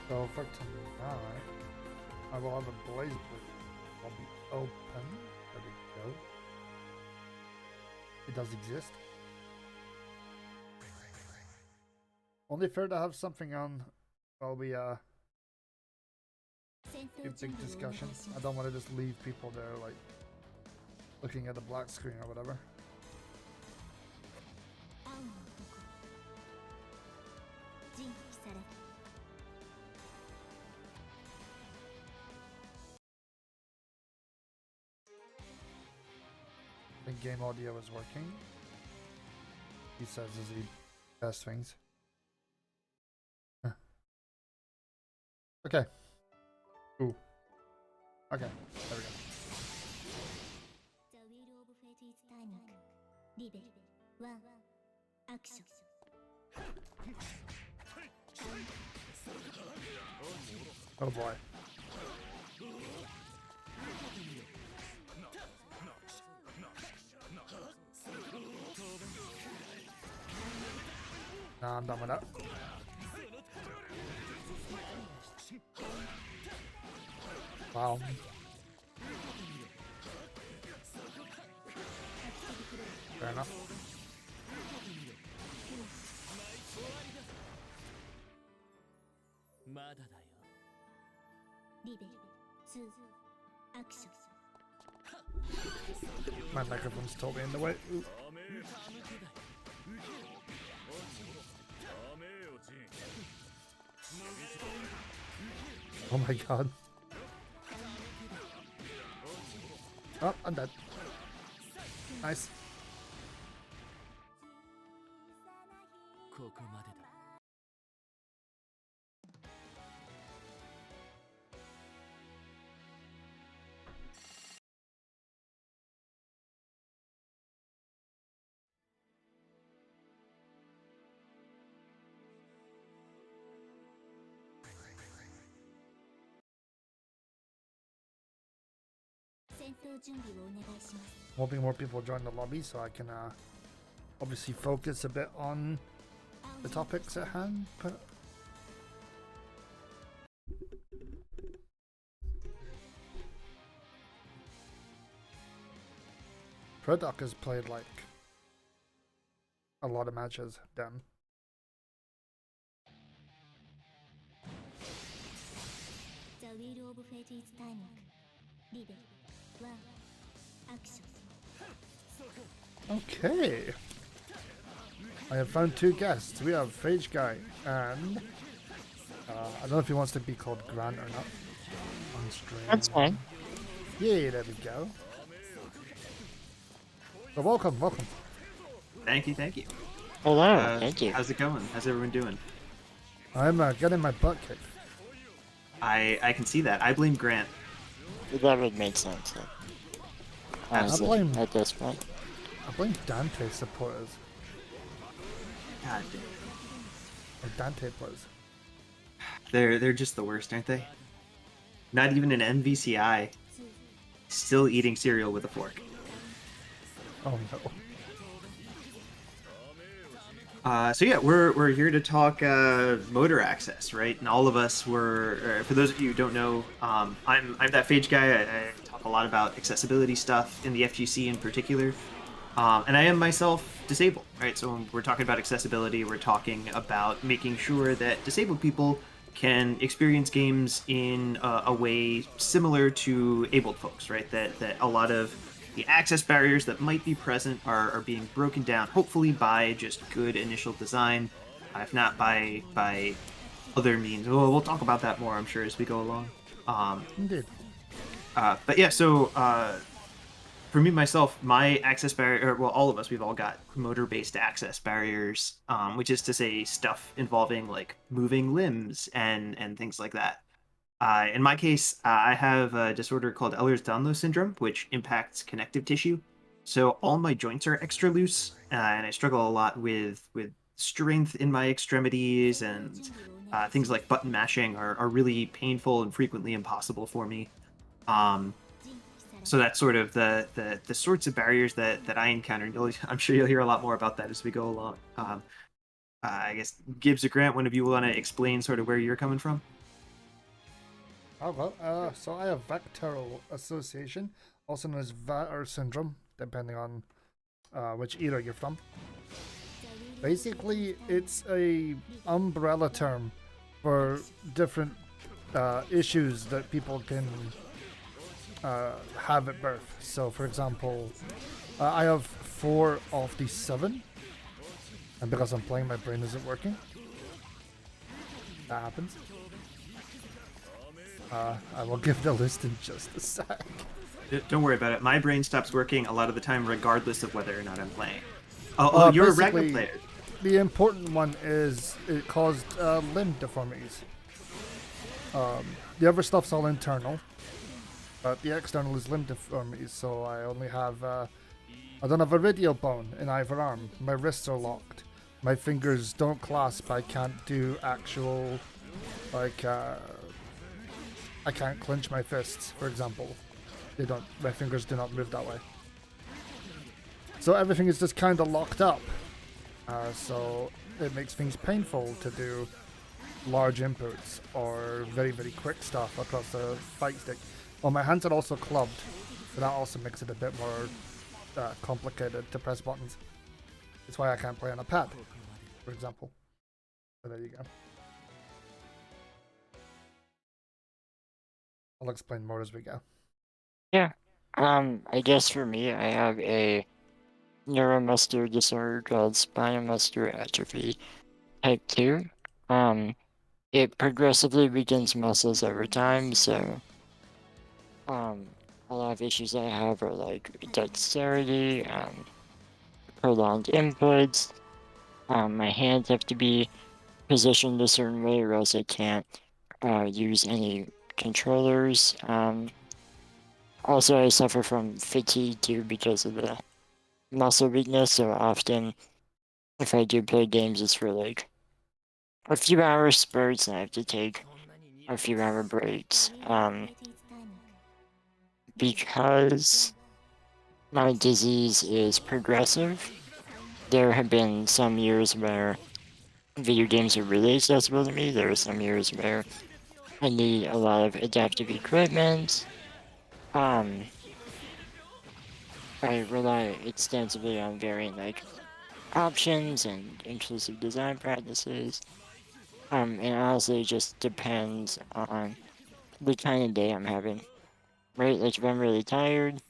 So for tonight, I will have a blaze board. I'll be open. There we go. It does exist. Only fair to have something on while we do big discussions. I don't want to just leave people there like looking at the black screen or whatever. The game audio is working. He says as he tests things. Okay. Ooh. Okay. There we go. Oh boy. Nah, I'm done with that. Wow. Fair enough. My microphone's totally in the way. Ooh. Oh my god. Oh, I'm dead. Nice. Hoping more people join the lobby so I can obviously focus a bit on the topics at hand. But Product has played like a lot of matches. Damn. Okay. I have found two guests. We have Phage Guy and I don't know if he wants to be called Grant or not on stream. That's fine. Yeah, there we go. So welcome. Thank you. Hello, thank you. How's it going? How's everyone doing? I'm getting my butt kicked. I can see that. I blame Grant. That would make sense. Honestly, at this point. I blame Dante supporters. God damn. Or Dante players. They're just the worst, aren't they? Not even an MVCI. Still eating cereal with a fork. Oh no. So yeah, we're here to talk motor access, right? And all of us were, for those of you who don't know, I'm that Phage Guy. I talk a lot about accessibility stuff in the FGC in particular, and I am myself disabled, right? So when we're talking about accessibility, we're talking about making sure that disabled people can experience games in a way similar to abled folks, right? That a lot of the access barriers that might be present are being broken down, hopefully by just good initial design, if not by other means. We'll talk about that more, I'm sure, as we go along. Indeed. But yeah, so for me, myself, my access barrier, well, all of us, we've all got motor-based access barriers, which is to say stuff involving like moving limbs and things like that. In my case, I have a disorder called Ehlers-Danlos syndrome, which impacts connective tissue. So all my joints are extra loose, and I struggle a lot with strength in my extremities, and things like button mashing are really painful and frequently impossible for me. So that's sort of the sorts of barriers that I encounter. I'm sure you'll hear a lot more about that as we go along. I guess Gibbs or Grant, one of you want to explain sort of where you're coming from? Oh well, so I have Vectoral Association, also known as Vater Syndrome, depending on which era you're from. Basically, it's a umbrella term for different issues that people can have at birth. So, for example, I have 4 of the 7, and because I'm playing, my brain isn't working. That happens. I will give the list in just a sec. Don't worry about it. My brain stops working a lot of the time, regardless of whether or not I'm playing. Oh, you're a regular player. The important one is it caused limb deformities. The other stuff's all internal, but the external is limb deformities. So I only have I don't have a radial bone in either arm. My wrists are locked. My fingers don't clasp. I can't do actual like I can't clench my fists, for example. They don't. My fingers do not move that way. So everything is just kind of locked up. So it makes things painful to do large inputs or very, very quick stuff across the fight stick. Well, my hands are also clubbed, so that also makes it a bit more complicated to press buttons. That's why I can't play on a pad, for example. So there you go. I'll explain more as we go. Yeah. I guess for me, I have a neuromuscular disorder called spinal muscular atrophy type 2. It progressively weakens muscles over time, so a lot of issues I have are like dexterity, prolonged inputs. My hands have to be positioned a certain way, or else I can't use any controllers. Also, I suffer from fatigue too because of the muscle weakness, so often if I do play games, it's for like a few hour spurts and I have to take a few hour breaks. Because my disease is progressive, there have been some years where video games are really accessible to me. There are some years where I need a lot of adaptive equipment. I rely extensively on varying like options and inclusive design practices. And honestly, it just depends on the kind of day I'm having. Right? Like if I'm really tired,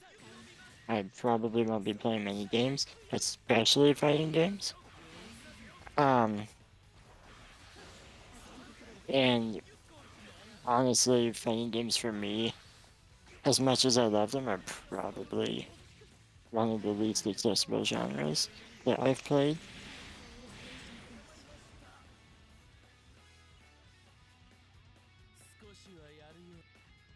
I probably won't be playing many games, especially fighting games. Um, and honestly, fighting games for me, as much as I love them, are probably one of the least accessible genres that I've played.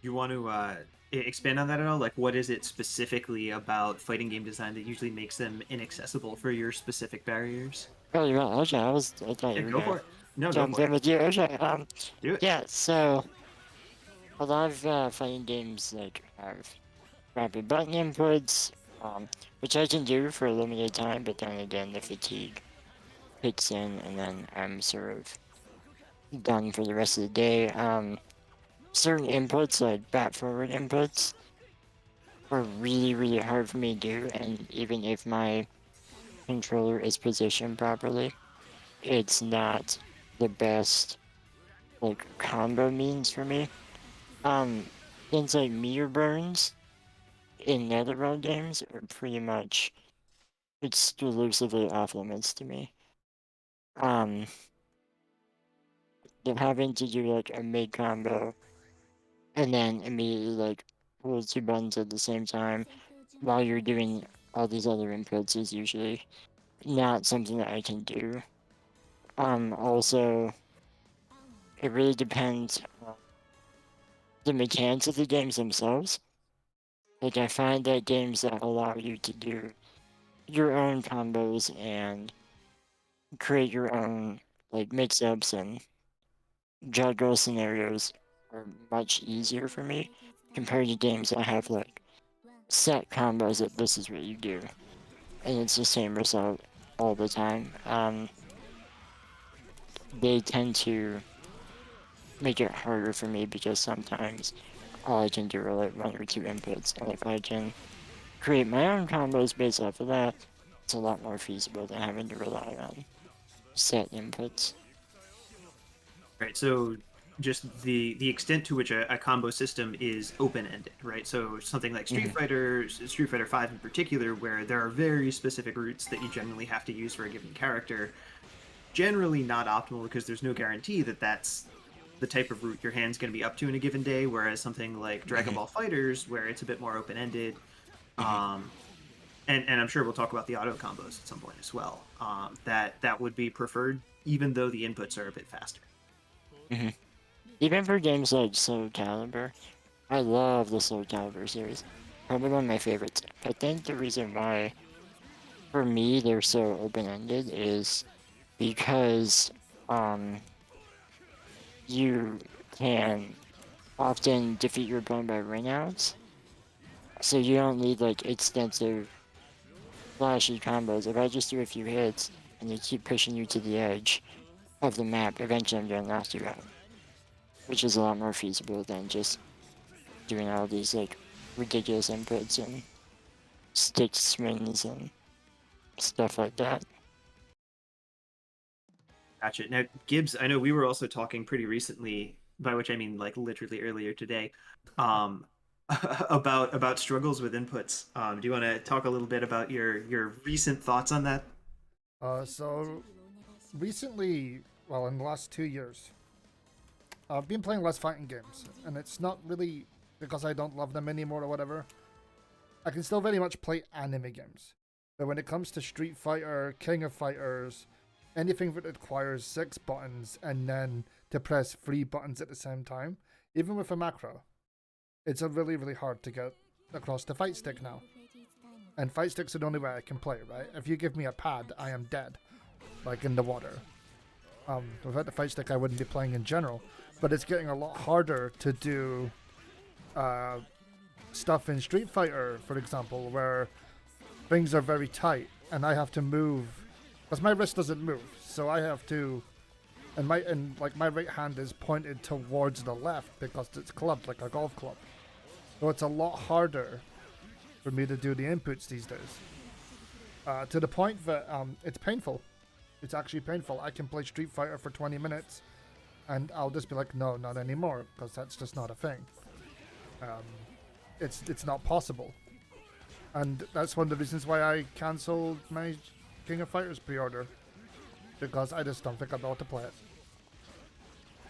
You want to expand on that at all? Like, what is it specifically about fighting game design that usually makes them inaccessible for your specific barriers? Oh, you're right. Okay, I thought Yeah, you were go gonna for it. No, go jump for in it. with you. Okay, Do it. yeah. So a lot of fighting games like have rapid button inputs, which I can do for a limited time, but then again, the fatigue kicks in, and then I'm sort of done for the rest of the day. Certain inputs, like bat forward inputs, are really, really hard for me to do, and even if my controller is positioned properly, it's not the best, like, combo means for me. Um, Things like meter burns in NetherRealm games are pretty much exclusively off limits to me. Um, Having to do like a mid combo and then immediately like pull 2 buttons at the same time while you're doing all these other inputs is usually not something that I can do. Also, it really depends on the mechanics of the games themselves. Like, I find that games that allow you to do your own combos and create your own, like, mix-ups and juggle scenarios are much easier for me compared to games that have, like, set combos that this is what you do. And it's the same result all the time. They tend to make it harder for me because sometimes all I can do are like 1 or 2 inputs, and if I can create my own combos based off of that, it's a lot more feasible than having to rely on set inputs. Right. So just the extent to which a combo system is open ended, right? So something like Street Fighter 5 in particular, where there are very specific routes that you generally have to use for a given character, generally not optimal because there's no guarantee that that's the type of route your hand's going to be up to in a given day. Whereas something like Dragon Ball Fighters, where it's a bit more open ended, and I'm sure we'll talk about the auto combos at some point as well. That would be preferred, even though the inputs are a bit faster. Even for games like Soul Calibur, I love the Soul Calibur series. Probably one of my favorites. I think the reason why, for me, they're so open-ended is because you can often defeat your opponent by ring-outs, so you don't need like extensive flashy combos. If I just do a few hits and they keep pushing you to the edge of the map, eventually I'm gonna knock you out, which is a lot more feasible than just doing all these like ridiculous inputs and stick swings and stuff like that. Gotcha. Now, Gibbs, I know we were also talking pretty recently, by which I mean like literally earlier today, um, about struggles with inputs. Do you want to talk a little bit about your recent thoughts on that? So recently, well, in the last 2 years, I've been playing less fighting games, and it's not really because I don't love them anymore or whatever. I can still very much play anime games, but when it comes to Street Fighter, King of Fighters, anything that requires 6 buttons and then to press 3 buttons at the same time, even with a macro, it's a really, really hard to get across the fight stick now. And fight sticks are the only way I can play, right? If you give me a pad, I am dead, like in the water. Without the fight stick, I wouldn't be playing in general. But it's getting a lot harder to do stuff in Street Fighter, for example, where things are very tight and I have to move, because my wrist doesn't move, so I have to, and my right hand is pointed towards the left because it's clubbed like a golf club. So it's a lot harder for me to do the inputs these days. To the point that it's painful. It's actually painful. I can play Street Fighter for 20 minutes and I'll just be like, no, not anymore, because that's just not a thing. It's not possible. And that's one of the reasons why I cancelled my King of Fighters pre-order, because I just don't think I'll be able to play it.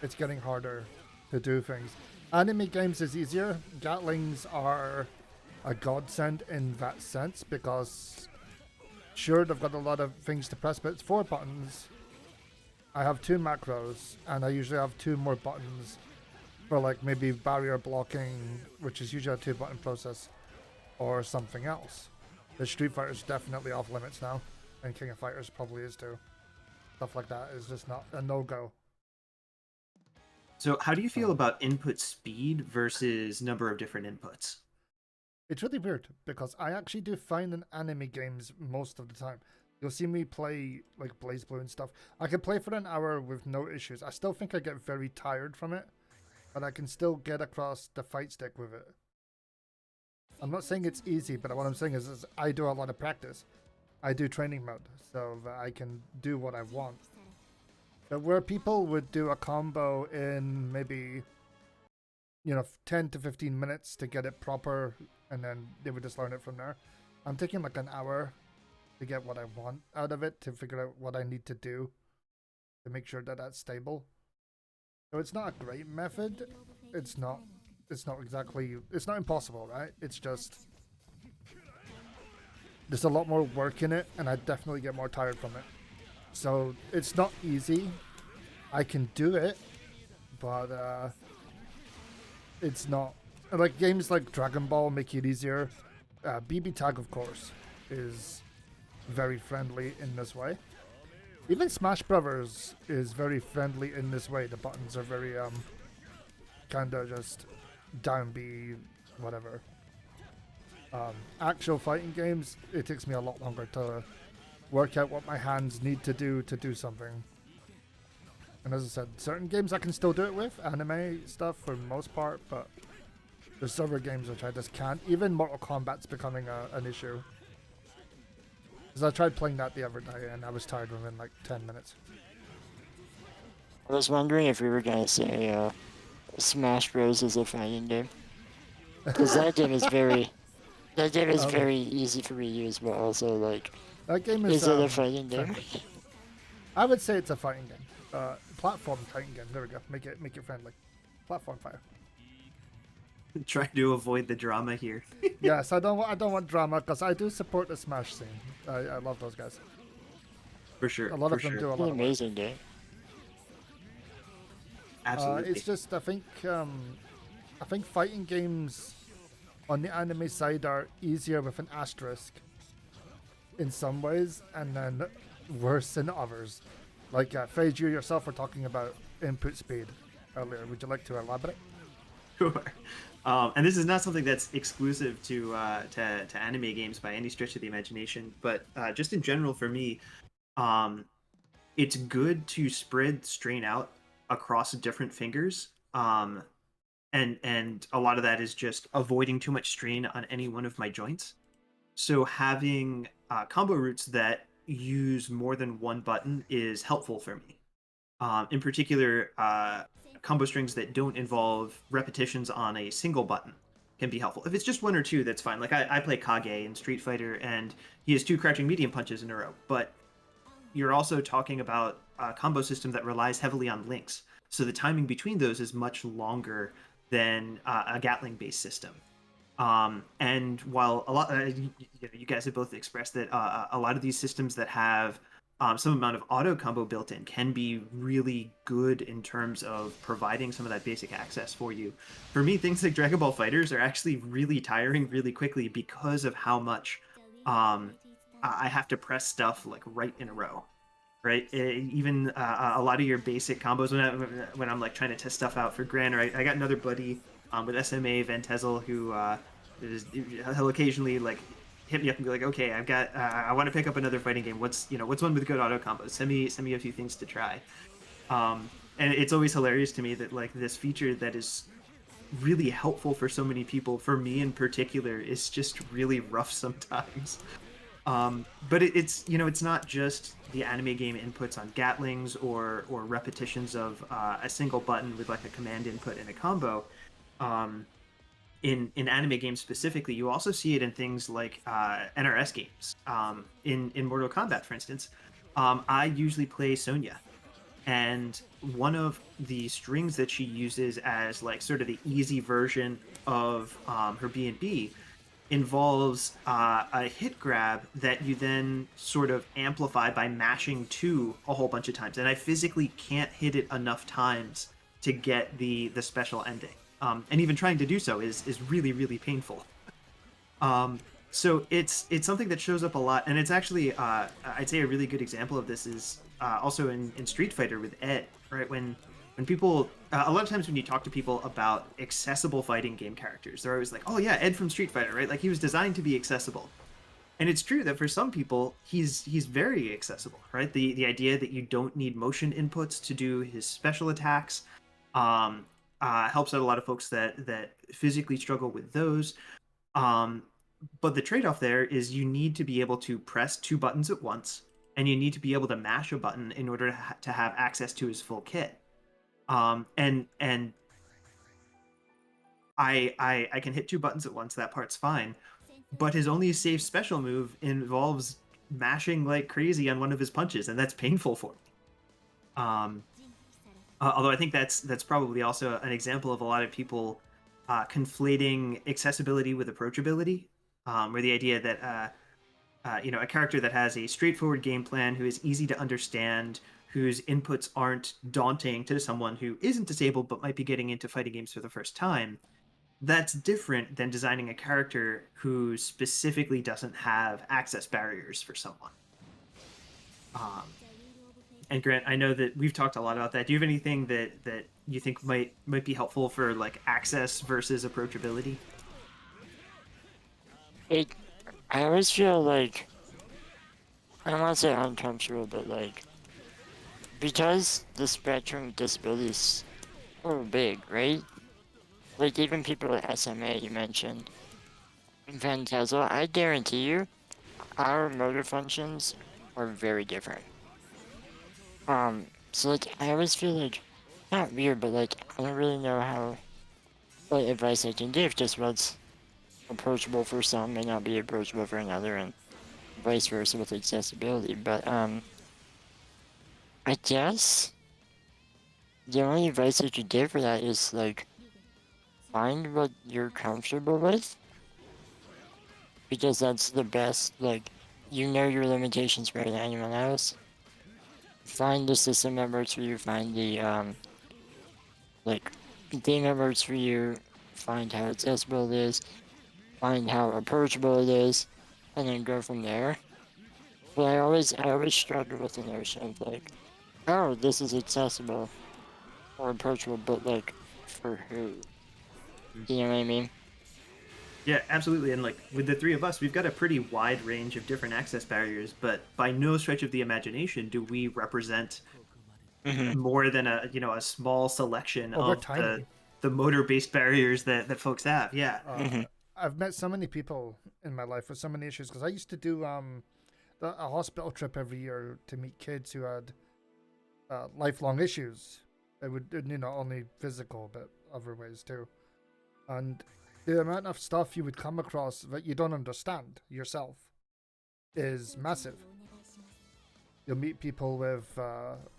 It's getting harder to do things. Anime games is easier. Gatlings are a godsend in that sense, because sure, they've got a lot of things to press, but it's 4 buttons. I have 2 macros, and I usually have 2 more buttons for like maybe barrier blocking, which is usually a 2-button process, or something else. The Street Fighter is definitely off limits now, and King of Fighters probably is too. Stuff like that is just not a no-go. So how do you feel about input speed versus number of different inputs? It's really weird, because I actually do fine in anime games most of the time. You'll see me play like BlazBlue and stuff. I can play for an hour with no issues. I still think I get very tired from it, but I can still get across the fight stick with it. I'm not saying it's easy, but what I'm saying is I do a lot of practice. I do training mode, so that I can do what I want. But where people would do a combo in maybe, 10 to 15 minutes to get it proper, and then they would just learn it from there. I'm taking like an hour to get what I want out of it, to figure out what I need to do to make sure that that's stable. So it's not a great method. It's not exactly, it's not impossible, right? It's just, there's a lot more work in it, and I definitely get more tired from it. So it's not easy. I can do it, but it's not. Like games like Dragon Ball make it easier. BB Tag, of course, is very friendly in this way. Even Smash Brothers is very friendly in this way. The buttons are very kind of just down B, whatever. Actual fighting games, it takes me a lot longer to work out what my hands need to do something. And as I said, certain games I can still do it with, anime stuff for the most part, but there's other games which I just can't. Even Mortal Kombat's becoming an issue. Because I tried playing that the other day and I was tired within like 10 minutes. I was wondering if we were gonna say Smash Bros is a fighting game, because that game is very easy for Wii U as well. Also, like, That game is it a fighting game? friendly. I would say it's a fighting game. Platform fighting game. There we go. Make it friendly. Platform fire. Trying to avoid the drama here. Yes, I don't want drama because I do support the Smash scene. I love those guys. For sure. A lot for of them sure. do a It's an lot of work. amazing game. Absolutely. It's just I think fighting games on the anime side are easier with an asterisk in some ways, and then worse in others. Like Phage, you yourself were talking about input speed earlier. Would you like to elaborate? Sure. And this is not something that's exclusive to anime games by any stretch of the imagination, but just in general for me, it's good to spread strain out across different fingers. And a lot of that is just avoiding too much strain on any one of my joints. So having combo routes that use more than one button is helpful for me. In particular, combo strings that don't involve repetitions on a single button can be helpful. If it's just one or two, that's fine. Like I play Kage in Street Fighter, and he has 2 crouching medium punches in a row. But you're also talking about a combo system that relies heavily on links. So the timing between those is much longer than a Gatling-based system. And while a lot, you guys have both expressed that a lot of these systems that have some amount of auto combo built in can be really good in terms of providing some of that basic access for you. For me, things like Dragon Ball Fighters are actually really tiring really quickly because of how much I have to press stuff like right in a row. Right, even a lot of your basic combos when I'm like trying to test stuff out for Gran, or I got another buddy with SMA Van Tezel who he'll occasionally like hit me up and be like, okay, I've got I want to pick up another fighting game. What's one with good auto combos? Send me a few things to try. And it's always hilarious to me that like this feature that is really helpful for so many people, for me in particular, is just really rough sometimes. But it's it's not just the anime game inputs on Gatlings or repetitions of a single button with like a command input and a combo. In anime games specifically, you also see it in things like NRS games. In Mortal Kombat, for instance, I usually play Sonya, and one of the strings that she uses as like sort of the easy version of her B&B involves a hit grab that you then sort of amplify by mashing 2 a whole bunch of times, and I physically can't hit it enough times to get the special ending. And even trying to do so is really, really painful. So it's something that shows up a lot, and it's actually I'd say a really good example of this is also in Street Fighter with Ed, right? When people a lot of times when you talk to people about accessible fighting game characters, they're always like, oh yeah, Ed from Street Fighter, right? Like he was designed to be accessible. And it's true that for some people he's very accessible, right? The idea that you don't need motion inputs to do his special attacks helps out a lot of folks that physically struggle with those. But the trade-off there is you need to be able to press 2 buttons at once, and you need to be able to mash a button in order to have access to his full kit. And I can hit 2 buttons at once. That part's fine. But his only safe special move involves mashing like crazy on one of his punches, and that's painful for me. Although I think that's probably also an example of a lot of people conflating accessibility with approachability, where the idea that a character that has a straightforward game plan, who is easy to understand, whose inputs aren't daunting to someone who isn't disabled but might be getting into fighting games for the first time, that's different than designing a character who specifically doesn't have access barriers for someone. And Grant, I know that we've talked a lot about that. Do you have anything that you think might be helpful for like access versus approachability? I always feel like, I don't want to say uncomfortable, but like because the spectrum of disabilities is so big, right? Like even people at SMA you mentioned, Van Tesla, I guarantee you, our motor functions are very different. So like I always feel like not weird, but like I don't really know how what advice I can give. Just what's approachable for some may not be approachable for another, and vice versa with accessibility. But I guess the only advice I could give for that is like find what you're comfortable with, because that's the best. Like you know your limitations better than anyone else. Find the system that works for you. Find the like thing that works for you. Find how accessible it is. Find how approachable it is, and then go from there. But I always struggle with the notion of like, oh, this is accessible or approachable, but like, for who? You know what I mean? Yeah, absolutely. And like with the three of us, we've got a pretty wide range of different access barriers, but by no stretch of the imagination do we represent more than a small selection Oh, we're of tiny. the motor based barriers that folks have. Yeah. I've met so many people in my life with so many issues because I used to do a hospital trip every year to meet kids who had lifelong issues. It would, only physical, but other ways too. And the amount of stuff you would come across that you don't understand yourself is massive. You'll meet people with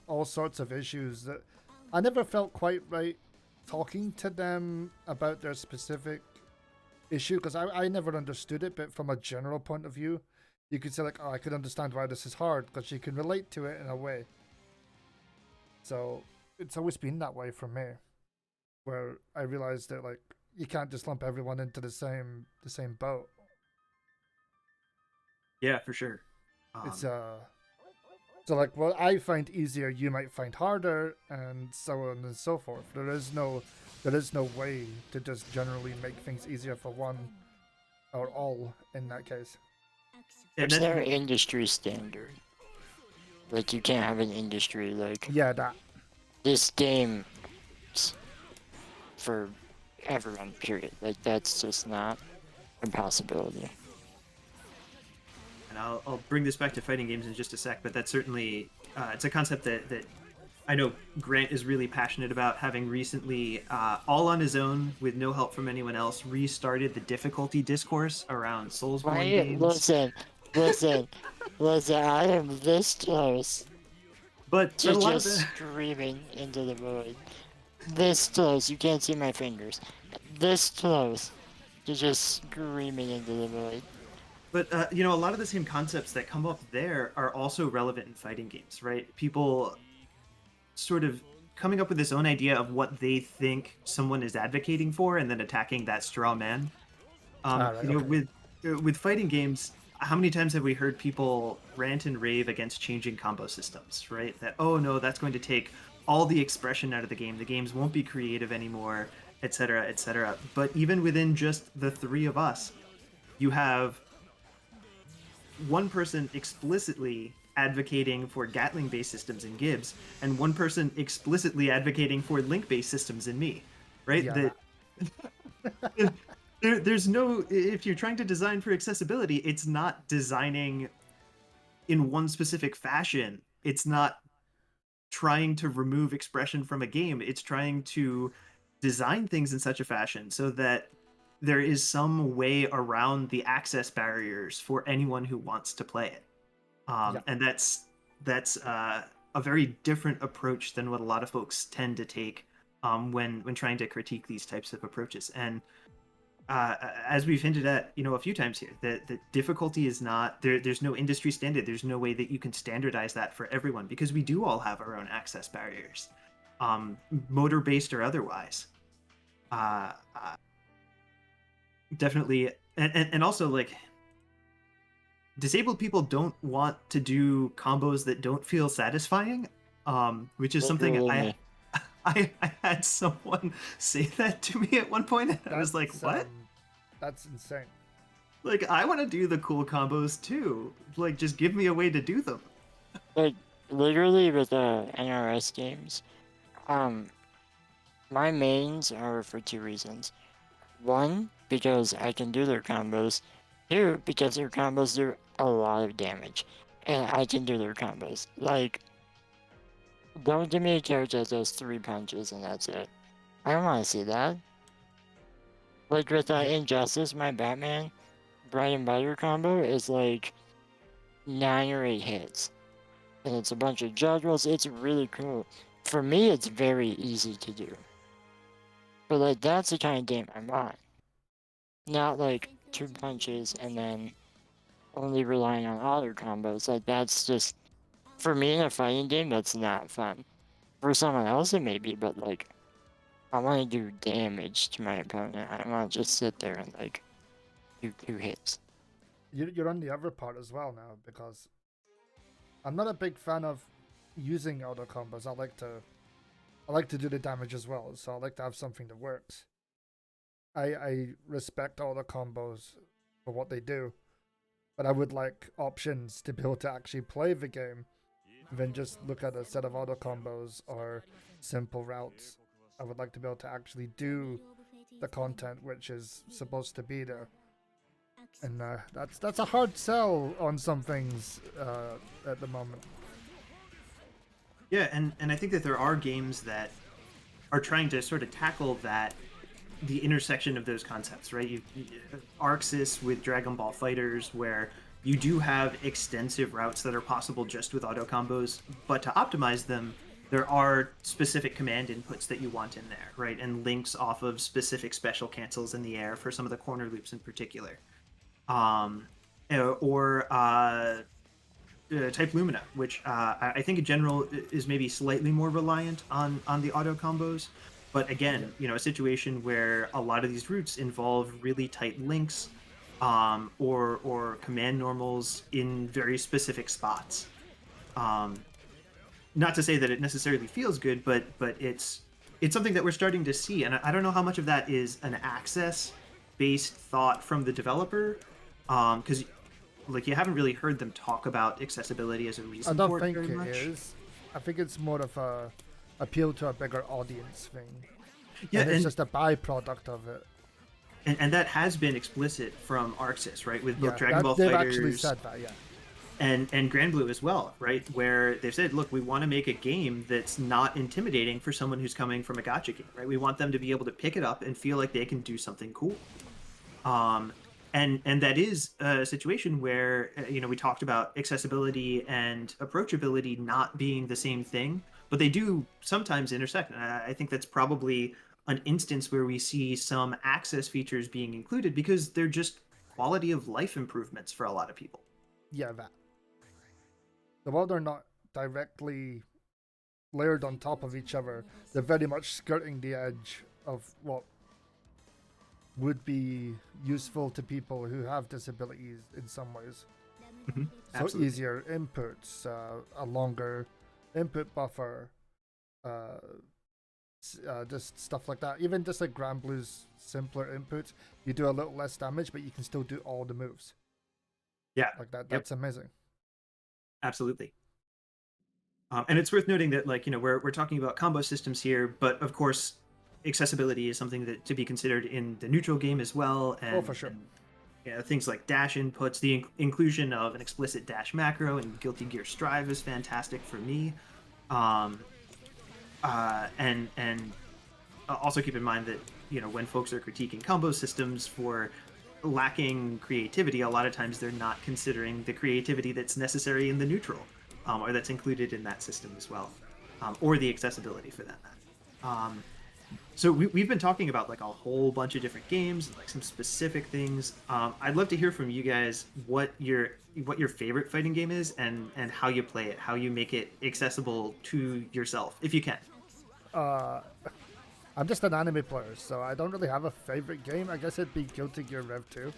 all sorts of issues that I never felt quite right talking to them about their specific issue because I never understood it, but from a general point of view, you could say like, oh, I could understand why this is hard because you can relate to it in a way. So it's always been that way for me, where I realized that like you can't just lump everyone into the same boat. Yeah, for sure. It's so like what I find easier, you might find harder, and so on and so forth. There is no way to just generally make things easier for one or all in that case. And What's then, their industry standard? Like you can't have an industry like Yeah, that. this game for everyone. Period. Like that's just not a possibility. and I'll bring this back to fighting games in just a sec, but that's certainly it's a concept that I know Grant is really passionate about, having recently, all on his own with no help from anyone else, restarted the difficulty discourse around Soulsborne games. Listen. I am this close But to a lot of just the, screaming into the void. This close. You can't see my fingers. This close to just screaming into the void. but a lot of the same concepts that come up there are also relevant in fighting games, right? People sort of coming up with this own idea of what they think someone is advocating for, and then attacking that straw man. Right, okay. With fighting games, how many times have we heard people rant and rave against changing combo systems, right? That, oh no, that's going to take all the expression out of the game. The games won't be creative anymore, etc., etc. But even within just the three of us, you have one person explicitly advocating for Gatling-based systems in Gibbs, and one person explicitly advocating for Link-based systems in me, right? Yeah. There's no, if you're trying to design for accessibility, it's not designing in one specific fashion. It's not trying to remove expression from a game. It's trying to design things in such a fashion so that there is some way around the access barriers for anyone who wants to play it. And that's a very different approach than what a lot of folks tend to take when trying to critique these types of approaches. And as we've hinted at, a few times here, that the difficulty is not there. There's no industry standard. There's no way that you can standardize that for everyone, because we do all have our own access barriers, motor based or otherwise. Definitely, and also like disabled people don't want to do combos that don't feel satisfying, which is something Literally. I had someone say that to me at one point, and I was like, what? That's insane. Like, I want to do the cool combos too. Like, just give me a way to do them. Like literally with the NRS games, um, my mains are for two reasons. One, because I can do their combos. Two, because their combos do a lot of damage. And I can do their combos. Like, don't give me a character that does 3 punches and that's it. I don't want to see that. Like with Injustice, my Batman Bright and Butter combo is like 9 or 8 hits. And it's a bunch of judge rolls. It's really cool. For me, it's very easy to do. But like, that's the kind of game I want. Not like 2 punches and then only relying on auto combos. Like, that's just, for me in a fighting game, that's not fun. For someone else, it may be, but like, I want to do damage to my opponent. I don't want to just sit there and like do 2 hits. You're on the other part as well now, because I'm not a big fan of using auto combos. I like to do the damage as well, so I like to have something that works. I respect auto combos for what they do, but I would like options to be able to actually play the game than just look at a set of auto combos or simple routes. I would like to be able to actually do the content which is supposed to be there. And that's a hard sell on some things at the moment. Yeah, and I think that there are games that are trying to sort of tackle that, the intersection of those concepts, right? You Arxis with Dragon Ball Fighters, where you do have extensive routes that are possible just with auto combos, but to optimize them, there are specific command inputs that you want in there, right? And links off of specific special cancels in the air for some of the corner loops in particular. Type Lumina, which I think in general is maybe slightly more reliant on the auto combos. But again, a situation where a lot of these routes involve really tight links, or command normals in very specific spots. Not to say that it necessarily feels good, but it's something that we're starting to see, and I don't know how much of that is an access-based thought from the developer, because like you haven't really heard them talk about accessibility as a reason. I don't for think it very it much. is. I think it's more of a appeal to a bigger audience thing. Yeah, and it's just a byproduct of it. And that has been explicit from Arxis, right? With both Dragon Ball they've Fighters. actually said that, yeah. And Grand Blue as well, right? Where they've said, look, we want to make a game that's not intimidating for someone who's coming from a gacha game, right? We want them to be able to pick it up and feel like they can do something cool. And that is a situation where, we talked about accessibility and approachability not being the same thing, but they do sometimes intersect. And I think that's probably an instance where we see some access features being included because they're just quality of life improvements for a lot of people. Yeah, that. So while they're not directly layered on top of each other, they're very much skirting the edge of what would be useful to people who have disabilities in some ways. Mm-hmm. So Absolutely. easier inputs, a longer input buffer, just stuff like that. Even just like Grand Blue's simpler inputs, you do a little less damage, but you can still do all the moves. Yeah, like that. That's amazing. Absolutely. And it's worth noting that, like, we're talking about combo systems here, but of course, accessibility is something that to be considered in the neutral game as well. And, for sure. And, things like dash inputs, the inclusion of an explicit dash macro in Guilty Gear Strive is fantastic for me. And also keep in mind that when folks are critiquing combo systems for lacking creativity, a lot of times they're not considering the creativity that's necessary in the neutral, or that's included in that system as well, or the accessibility for that matter. So we've been talking about like a whole bunch of different games, like some specific things. I'd love to hear from you guys what your favorite fighting game is and how you play it, how you make it accessible to yourself, if you can. I'm just an anime player, so I don't really have a favorite game. I guess it'd be Guilty Gear Rev 2,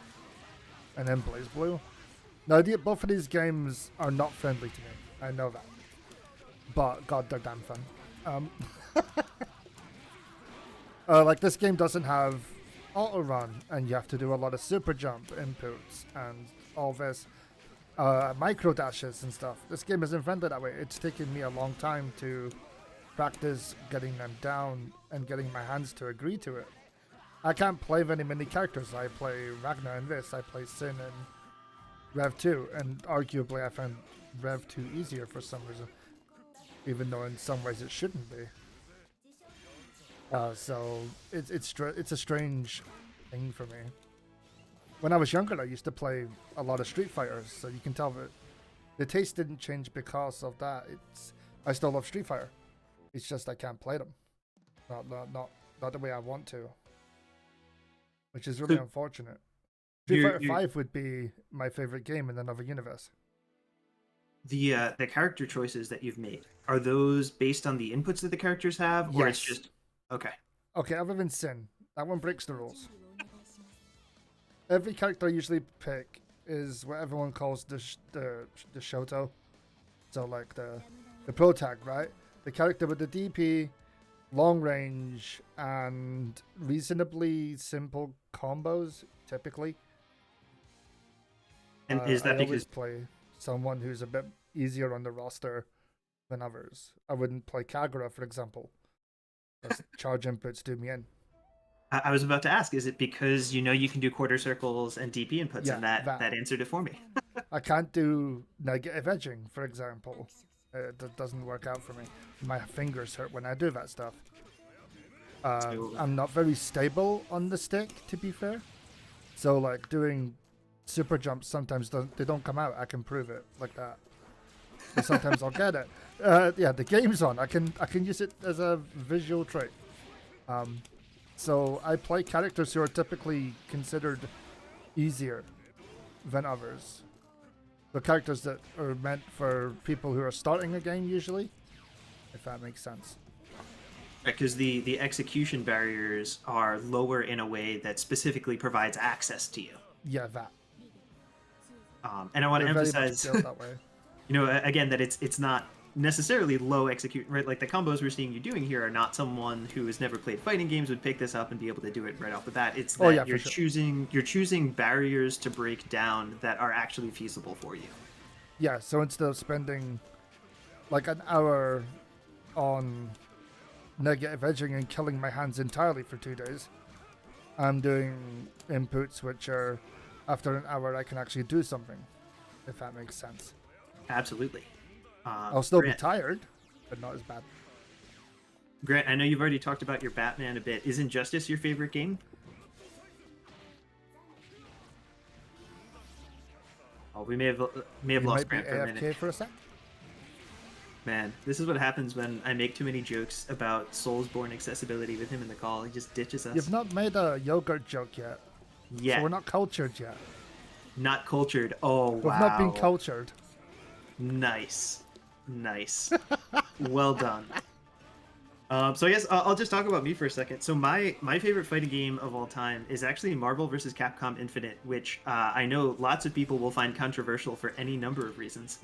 and then BlazBlue. Now, both of these games are not friendly to me. I know that, but God, they're damn fun. Like this game doesn't have auto run, and you have to do a lot of super jump inputs and all this. micro dashes and stuff. This game is invented that way. It's taken me a long time to practice getting them down and getting my hands to agree to it. I can't play very many characters. I play Ragnar in this, I play Sin in Rev 2, and arguably I found Rev 2 easier for some reason, even though in some ways it shouldn't be. So it's a strange thing for me. When I was younger, I used to play a lot of Street Fighters, so you can tell that the taste didn't change because of that. I still love Street Fighter. It's just I can't play them, not the way I want to, which is really unfortunate. Street Fighter 5 would be my favorite game in another universe. The character choices that you've made, are those based on the inputs that the characters have, or Yes. it's just okay? Okay, other than Sin, that one breaks the rules. Every character I usually pick is what everyone calls the Shoto. So like the pro tag, right? The character with the DP, long range, and reasonably simple combos, typically. And is that I because always play someone who's a bit easier on the roster than others? I wouldn't play Kagura, for example. Because charge inputs do me in. I was about to ask, is it because you can do quarter circles and DP inputs, Yeah, and that answered it for me? I can't do negative edging, for example. That doesn't work out for me. My fingers hurt when I do that stuff. I'm not very stable on the stick, to be fair. So like doing super jumps sometimes they don't come out. I can prove it like that. And sometimes I'll get it. Yeah, the game's on. I can use it as a visual trait. So I play characters who are typically considered easier than others. The characters that are meant for people who are starting a game usually, if that makes sense. Because the execution barriers are lower in a way that specifically provides access to you. Yeah, that. And I want to They're very much emphasize, built that way. again, that it's not necessarily low execute, right? Like the combos we're seeing you doing here are not someone who has never played fighting games would pick this up and be able to do it right off the bat. It's that for sure. you're choosing barriers to break down that are actually feasible for you. Yeah, so instead of spending like an hour on negative edging and killing my hands entirely for 2 days, I'm doing inputs which are, after an hour, I can actually do something, if that makes sense. Absolutely. I'll still Grant, be tired, but not as bad. Grant, I know you've already talked about your Batman a bit. Is Injustice your favorite game? Oh, we may have You lost might be Grant for a minute. AFK for a sec. Man, this is what happens when I make too many jokes about Soulsborne accessibility with him in the call. He just ditches us. You've not made a yogurt joke yet, Yeah, so we're not cultured yet. not cultured. Oh, We've wow. not been cultured. Nice. Well done. So I guess I'll just talk about me for a second. So my favorite fighting game of all time is actually Marvel vs. Capcom Infinite, which I know lots of people will find controversial for any number of reasons.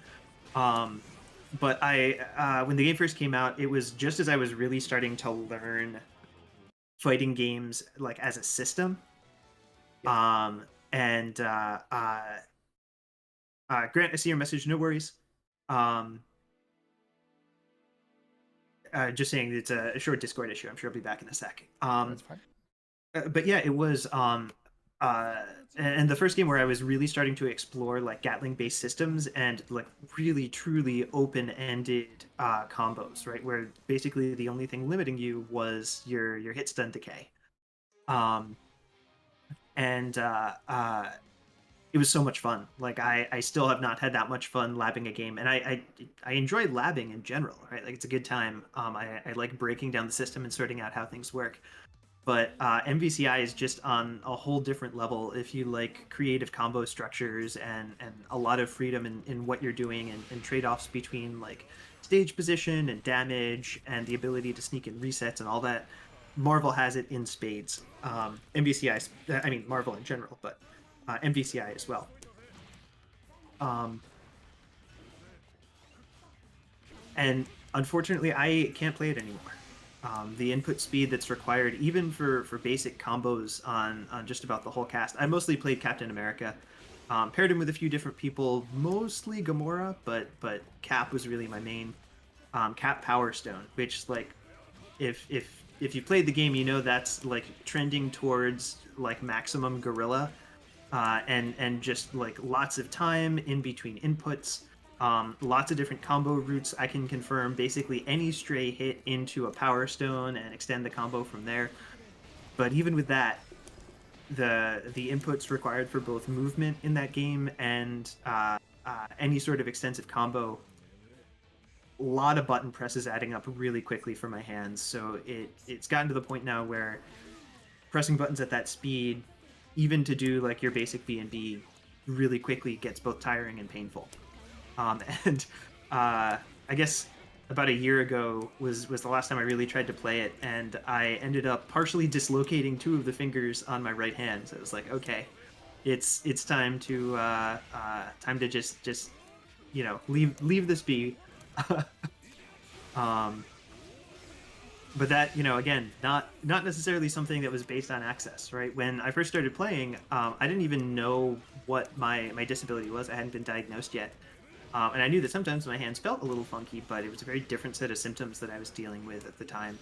But when the game first came out, it was just as I was really starting to learn fighting games like as a system. Grant, I see your message. No worries. Just saying it's a short Discord issue. I'm sure I'll be back in a sec. That's fine. But yeah, it was and the first game where I was really starting to explore like Gatling based systems and like really truly open-ended combos, right? Where basically the only thing limiting you was your hit stun decay. It was so much fun. Like I still have not had that much fun labbing a game, and I enjoy labbing in general, right? Like it's a good time. I like breaking down the system and sorting out how things work. But MVCI is just on a whole different level if you like creative combo structures and a lot of freedom in what you're doing and trade-offs between like stage position and damage and the ability to sneak in resets and all that. Marvel has it in spades. MVCI, I mean Marvel in general, but MVCI as well. And unfortunately, I can't play it anymore. The input speed that's required, even for basic combos on just about the whole cast. I mostly played Captain America, Paired him with a few different people, mostly Gamora, but Cap was really my main. Cap Power Stone, which like if you played the game, you know that's like trending towards like maximum gorilla, and just like lots of time in between inputs, lots of different combo routes. I can confirm basically any stray hit into a Power Stone and extend the combo from there. But even with that, the inputs required for both movement in that game and any sort of extensive combo, a lot of button presses adding up really quickly for my hands. So it's gotten to the point now where pressing buttons at that speed, even to do like your basic B&B, really quickly gets both tiring and painful. And I guess about a year ago was the last time I really tried to play it, and I ended up partially dislocating 2 of the fingers on my right hand. So it was like, okay, it's time to just leave this be. But that, again, not necessarily something that was based on access, right? When I first started playing, I didn't even know what my disability was. I hadn't been diagnosed yet. And I knew that sometimes my hands felt a little funky, but it was a very different set of symptoms that I was dealing with at the time.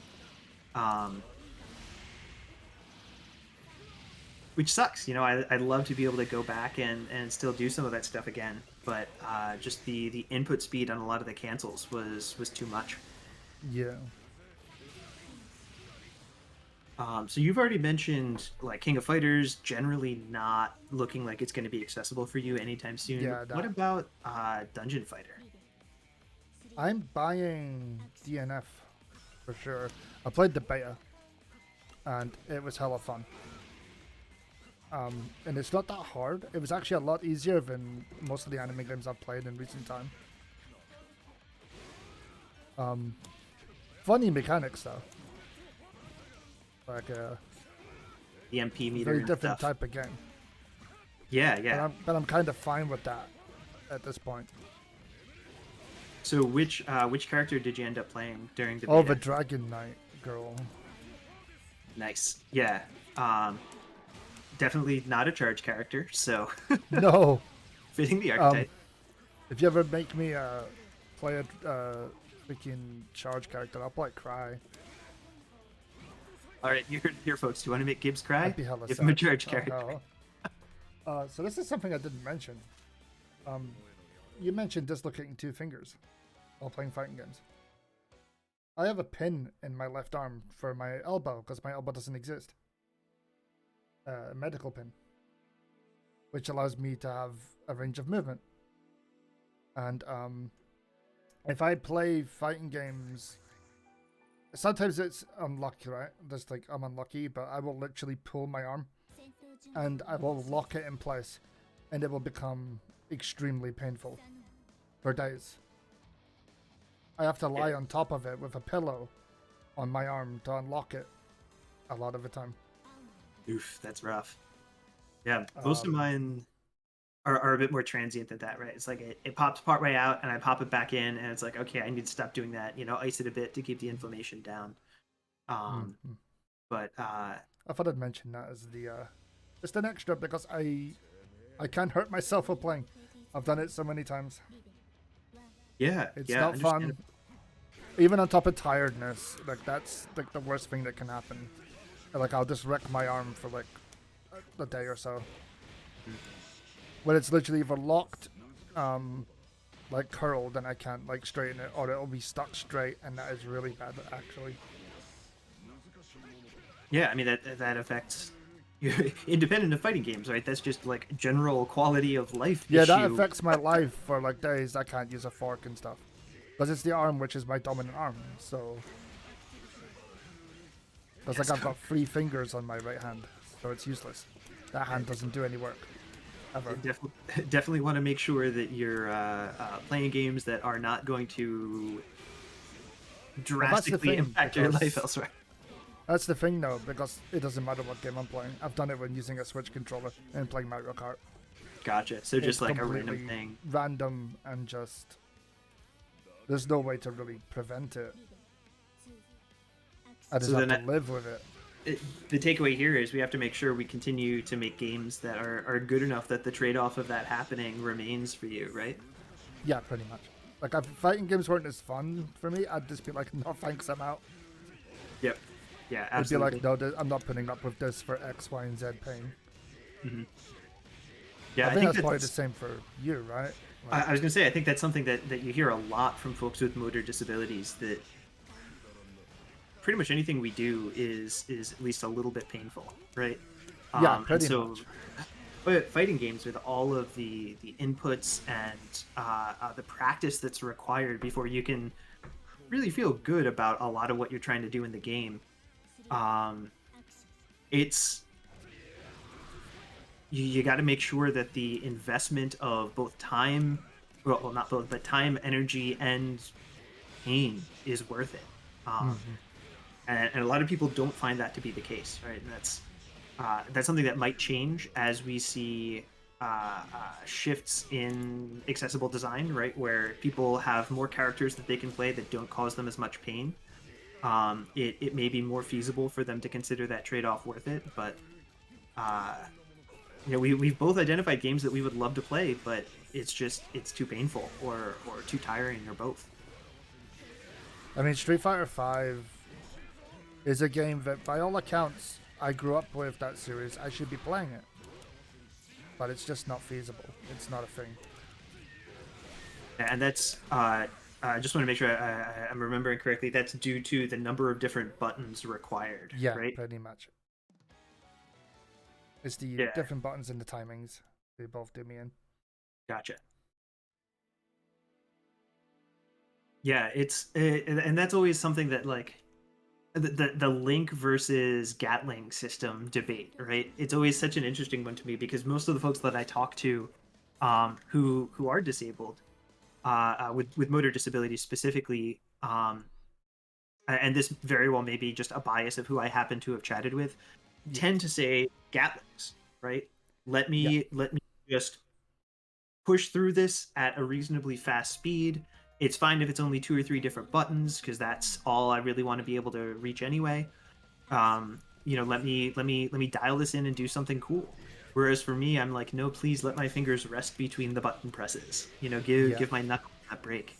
Which sucks. I'd love to be able to go back and still do some of that stuff again. But just the input speed on a lot of the cancels was too much. Yeah. So you've already mentioned like King of Fighters generally not looking like it's going to be accessible for you anytime soon. Yeah, What about Dungeon Fighter? I'm buying DNF for sure. I played the beta, and it was hella fun. And it's not that hard. It was actually a lot easier than most of the anime games I've played in recent time. Funny mechanics though. Like a EMP meter very and different stuff. type of game. Yeah. But I'm kind of fine with that at this point. So which character did you end up playing during the Oh, beta? the Dragon Knight girl. Nice. Yeah. Definitely not a charge character, so No. fitting the archetype. If you ever make me play a freaking charge character, I'll play Cry. All right, here, folks. Do you want to make Gibbs cry? I'd be hella Give him a sad. charge Oh, character. no. So this is something I didn't mention. You mentioned dislocating 2 fingers while playing fighting games. I have a pin in my left arm for my elbow because my elbow doesn't exist. A medical pin, which allows me to have a range of movement. And if I play fighting games, sometimes it's unlucky, right? Just like I'm unlucky, but I will literally pull my arm and I will lock it in place, and it will become extremely painful for days. I have to lie on top of it with a pillow on my arm to unlock it a lot of the time. Oof, that's rough. Yeah, most of mine are a bit more transient than that, right? It's like it pops part way out and I pop it back in, and it's like, okay, I need to stop doing that, ice it a bit to keep the inflammation down. But I thought I'd mention that as the just an extra because I can't hurt myself while playing. I've done it so many times. yeah, It's yeah, not fun. understandable. Even on top of tiredness, like that's like the worst thing that can happen. Like I'll just wreck my arm for like a day or so. When it's literally either locked, like curled, and I can't like straighten it, or it'll be stuck straight, and that is really bad actually. Yeah, I mean that affects independent of fighting games, right? That's just like general quality of life Yeah, issue. that affects my life for like days. I can't use a fork and stuff because it's the arm which is my dominant arm. So, because like I've got 3 fingers on my right hand, so it's useless. That hand doesn't do any work ever. Definitely want to make sure that you're playing games that are not going to drastically thing, impact your because- life elsewhere. That's the thing though, because it doesn't matter what game I'm playing. I've done it when using a Switch controller and playing Mario Kart. Gotcha. So just It's like a random completely thing. random, and just there's no way to really prevent it. I just So have then to live with it. the takeaway here is we have to make sure we continue to make games that are good enough that the trade-off of that happening remains for you, right? Yeah, pretty much. Like, if fighting games weren't as fun for me, I'd just be like, no thanks, I'm out. Yep. Yeah, I'd absolutely. be like, no, I'm not putting up with this for X, Y, and Z pain. Mm-hmm. Yeah, I think that's probably the same for you, right? Like, I was going to say, I think that's something that you hear a lot from folks with motor disabilities, that pretty much anything we do is at least a little bit painful, right? yeah, And pretty so much. but fighting games with all of the inputs and the practice that's required before you can really feel good about a lot of what you're trying to do in the game. It's you got to make sure that the investment of both time, well, not both, but time, energy, and pain is worth it. And a lot of people don't find that to be the case, right? And that's something that might change as we see shifts in accessible design, right? Where people have more characters that they can play that don't cause them as much pain. It may be more feasible for them to consider that trade-off worth it, but we've both identified games that we would love to play, but it's too painful or too tiring or both. I mean, Street Fighter V is a game that, by all accounts, I grew up with that series. I should be playing it. But it's just not feasible. It's not a thing. And that's, I just want to make sure I'm remembering correctly, that's due to the number of different buttons required, Yeah, right? pretty much. It's the Yeah. different buttons and the timings. They both do me in. Gotcha. Yeah, and that's always something that, like, the Link versus Gatling system debate, right? It's always such an interesting one to me because most of the folks that I talk to, who are disabled, with motor disabilities specifically, and this very well may be just a bias of who I happen to have chatted with, tend to say Gatlings, right? Let me just push through this at a reasonably fast speed. It's fine if it's only 2 or 3 different buttons because that's all I really want to be able to reach anyway. Let me dial this in and do something cool. Whereas for me, I'm like, no, please let my fingers rest between the button presses. Give my knuckle that break.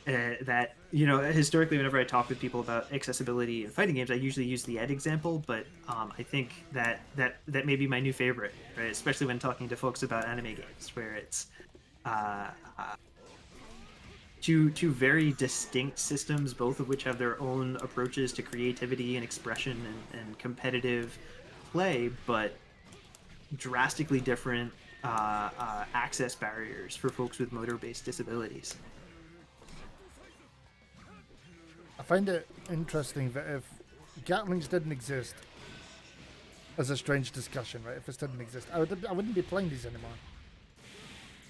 That historically, whenever I talk with people about accessibility in fighting games, I usually use the Ed example, but I think that may be my new favorite, right? Especially when talking to folks about anime games, where it's two very distinct systems, both of which have their own approaches to creativity and expression and competitive play, but drastically different access barriers for folks with motor-based disabilities. I find it interesting that if Gatlings didn't exist, as a strange discussion, right? If this didn't exist, I wouldn't be playing these anymore.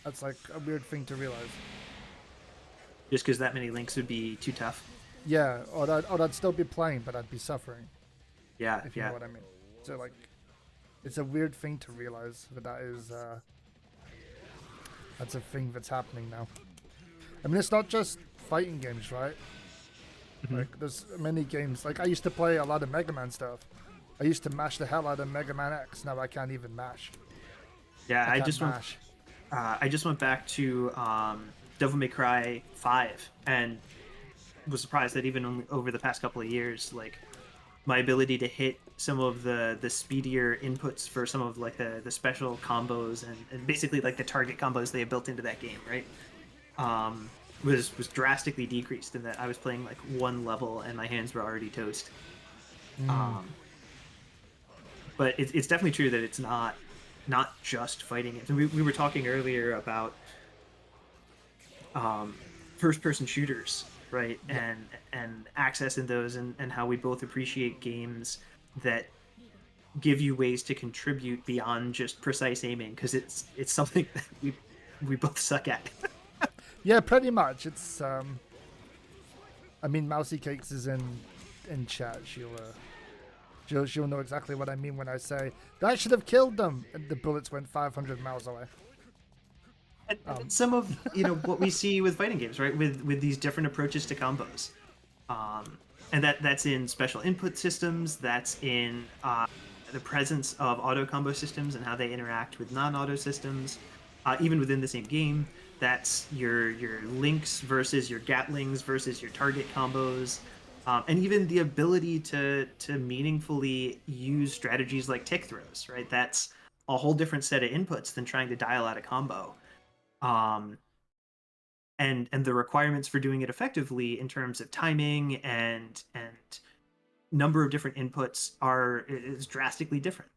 That's like a weird thing to realize. Just because that many links would be too tough. Yeah, or I'd still be playing, but I'd be suffering. Yeah, if you know what I mean. So like, it's a weird thing to realize that that's a thing that's happening now. I mean, it's not just fighting games, right? Mm-hmm. Like, there's many games. Like, I used to play a lot of Mega Man stuff. I used to mash the hell out of Mega Man X. Now I can't even mash. Yeah, I just went back to Devil May Cry 5 and was surprised that even over the past couple of years, like, my ability to hit some of the speedier inputs for some of like the special combos and basically like the target combos they have built into that game, right? Was drastically decreased in that I was playing like one level and my hands were already toast. But it's definitely true that it's not just fighting it. We were talking earlier about first-person shooters, right? Yeah. And access in those and how we both appreciate games that give you ways to contribute beyond just precise aiming, because it's something that we both suck at. Yeah, pretty much. It's I mean, Mousy Cakes is in chat. She'll know exactly what I mean when I say that should have killed them and the bullets went 500 miles away. And some of what we see with fighting games, right? With these different approaches to combos, and that's in special input systems. That's in the presence of auto combo systems and how they interact with non-auto systems, even within the same game. That's your links versus your gatlings versus your target combos, and even the ability to meaningfully use strategies like tick throws. Right, that's a whole different set of inputs than trying to dial out a combo. Um, and the requirements for doing it effectively in terms of timing and number of different inputs is drastically different.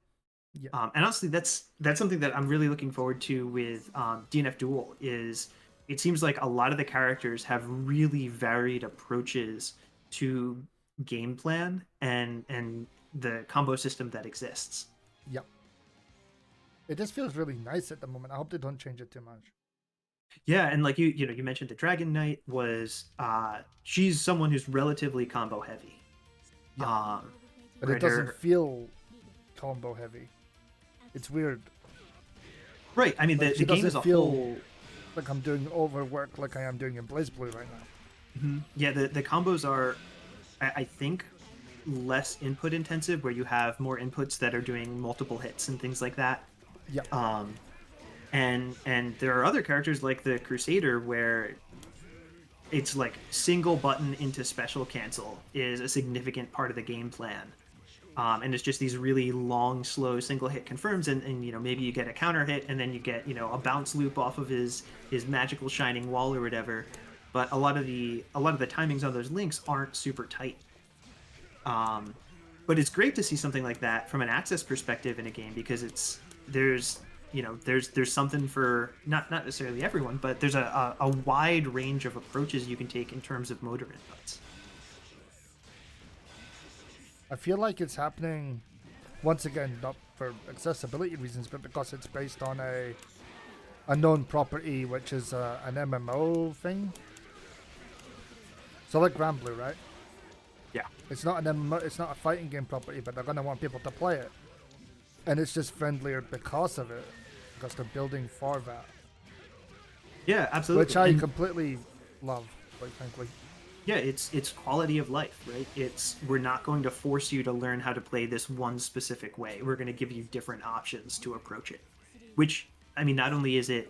Yeah. And honestly, that's something that I'm really looking forward to with DNF Duel. Is it seems like a lot of the characters have really varied approaches to game plan and the combo system that exists. Yep. It just feels really nice at the moment. I hope they don't change it too much. Yeah, and like you mentioned, the Dragon Knight was she's someone who's relatively combo heavy. Yeah. But right, it doesn't feel combo heavy. It's weird. Right. I mean, Like, the game as a whole. Like I'm doing overwork like I am doing in BlazBlue right now. Mm-hmm. Yeah, the combos are, I think, less input intensive, where you have more inputs that are doing multiple hits and things like that. Yeah. And there are other characters like the Crusader where it's like single button into special cancel is a significant part of the game plan. And it's just these really long, slow single hit confirms, and maybe you get a counter hit, and then you get a bounce loop off of his magical shining wall or whatever. But a lot of the timings on those links aren't super tight. But it's great to see something like that from an access perspective in a game, because there's something for not necessarily everyone, but there's a wide range of approaches you can take in terms of motor inputs. I feel like it's happening, once again, not for accessibility reasons, but because it's based on a known property, which is an MMO thing. So like Granblue, right? Yeah. It's not an MMO, it's not a fighting game property, but they're gonna want people to play it, and it's just friendlier because of it, because they're building for that. Yeah, absolutely. Which I completely love, quite frankly. Yeah, it's quality of life, right? We're not going to force you to learn how to play this one specific way. We're going to give you different options to approach it. Which, I mean, not only is it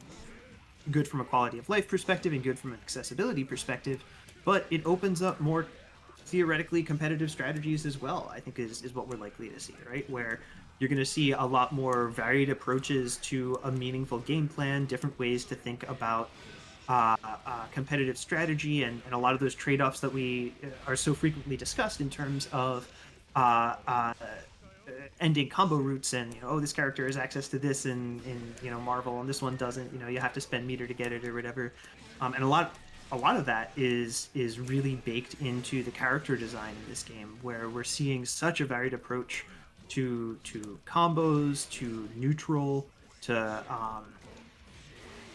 good from a quality of life perspective and good from an accessibility perspective, but it opens up more theoretically competitive strategies as well, I think is what we're likely to see, right? Where you're going to see a lot more varied approaches to a meaningful game plan, different ways to think about competitive strategy, and a lot of those trade-offs that we are so frequently discussed in terms of ending combo routes, and this character has access to this in Marvel, and this one doesn't. You have to spend meter to get it or whatever, and a lot of that is really baked into the character design in this game, where we're seeing such a varied approach to combos, to neutral, to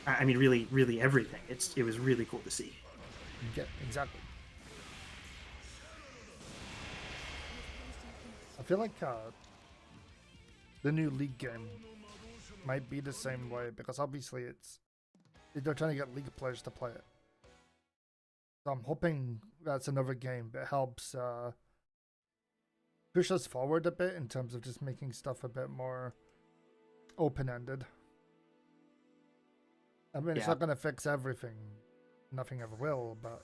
I mean, really, really everything. It was really cool to see. Yeah, exactly. I feel like the new League game might be the same way, because obviously they're trying to get League players to play it. So I'm hoping that's another game that helps push us forward a bit in terms of just making stuff a bit more open-ended. I mean, it's not going to fix everything. Nothing ever will, but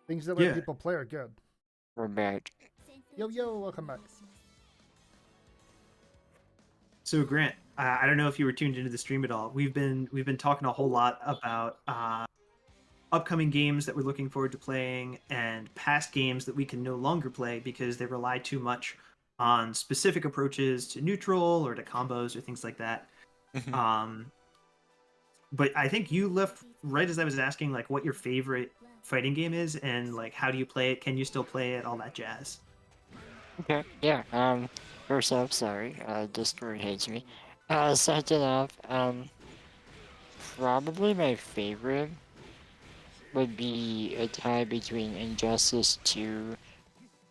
things that let people play are good. We're back. Yo, welcome back. So Grant, I don't know if you were tuned into the stream at all. We've been talking a whole lot about upcoming games that we're looking forward to playing, and past games that we can no longer play because they rely too much on specific approaches to neutral or to combos or things like that. But I think you left right as I was asking, like, what your favorite fighting game is, and like, how do you play it? Can you still play it? All that jazz. Okay, yeah, first off, sorry, Discord hates me. Second off, probably my favorite would be a tie between Injustice 2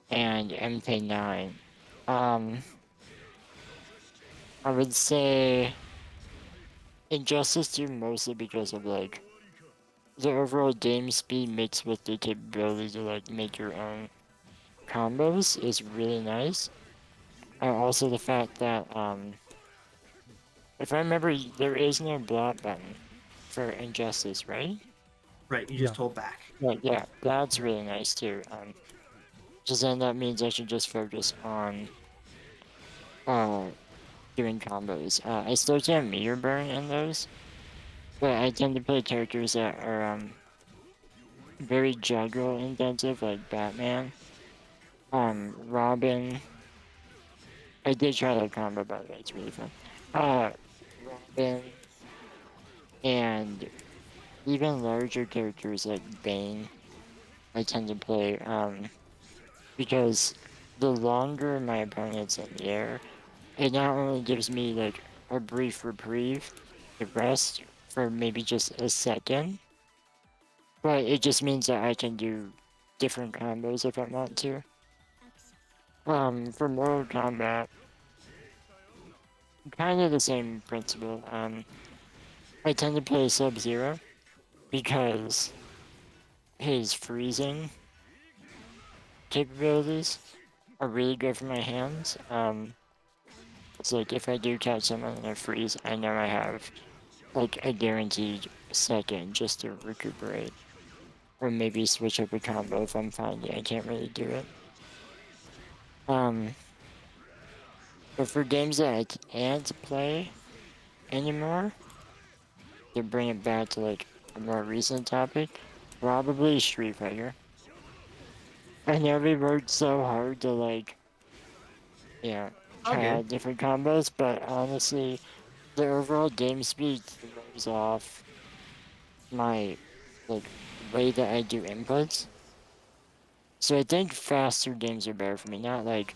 and MK9. I would say Injustice 2 mostly because of, like, the overall game speed mixed with the capability to like make your own combos is really nice. And also the fact that if I remember, there is no block button for Injustice, right? Right, you Yeah. just hold back. Yeah, that's really nice too. Just then that means I should just focus on uh doing combos. I still can't meter burn in those, but I tend to play characters that are very juggle intensive, like Batman, Robin. I did try that combo by the way, it's really fun. Robin and even larger characters like Bane. I tend to play because the longer my opponent's in the air, it not only gives me like a brief reprieve to rest for maybe just a second, but it just means that I can do different combos if I want to. For Mortal Kombat, kind of the same principle. I tend to play Sub-Zero because his freezing capabilities are really good for my hands. It's like if I do catch someone in a freeze, I know I have like a guaranteed second just to recuperate. Or maybe switch up a combo if I'm finding I can't really do it. But for games that I can't play anymore, to bring it back to like a more recent topic, probably Street Fighter. I know we worked so hard to like, try Okay. out different combos, but honestly, the overall game speed throws off my like way that I do inputs. So I think faster games are better for me, not like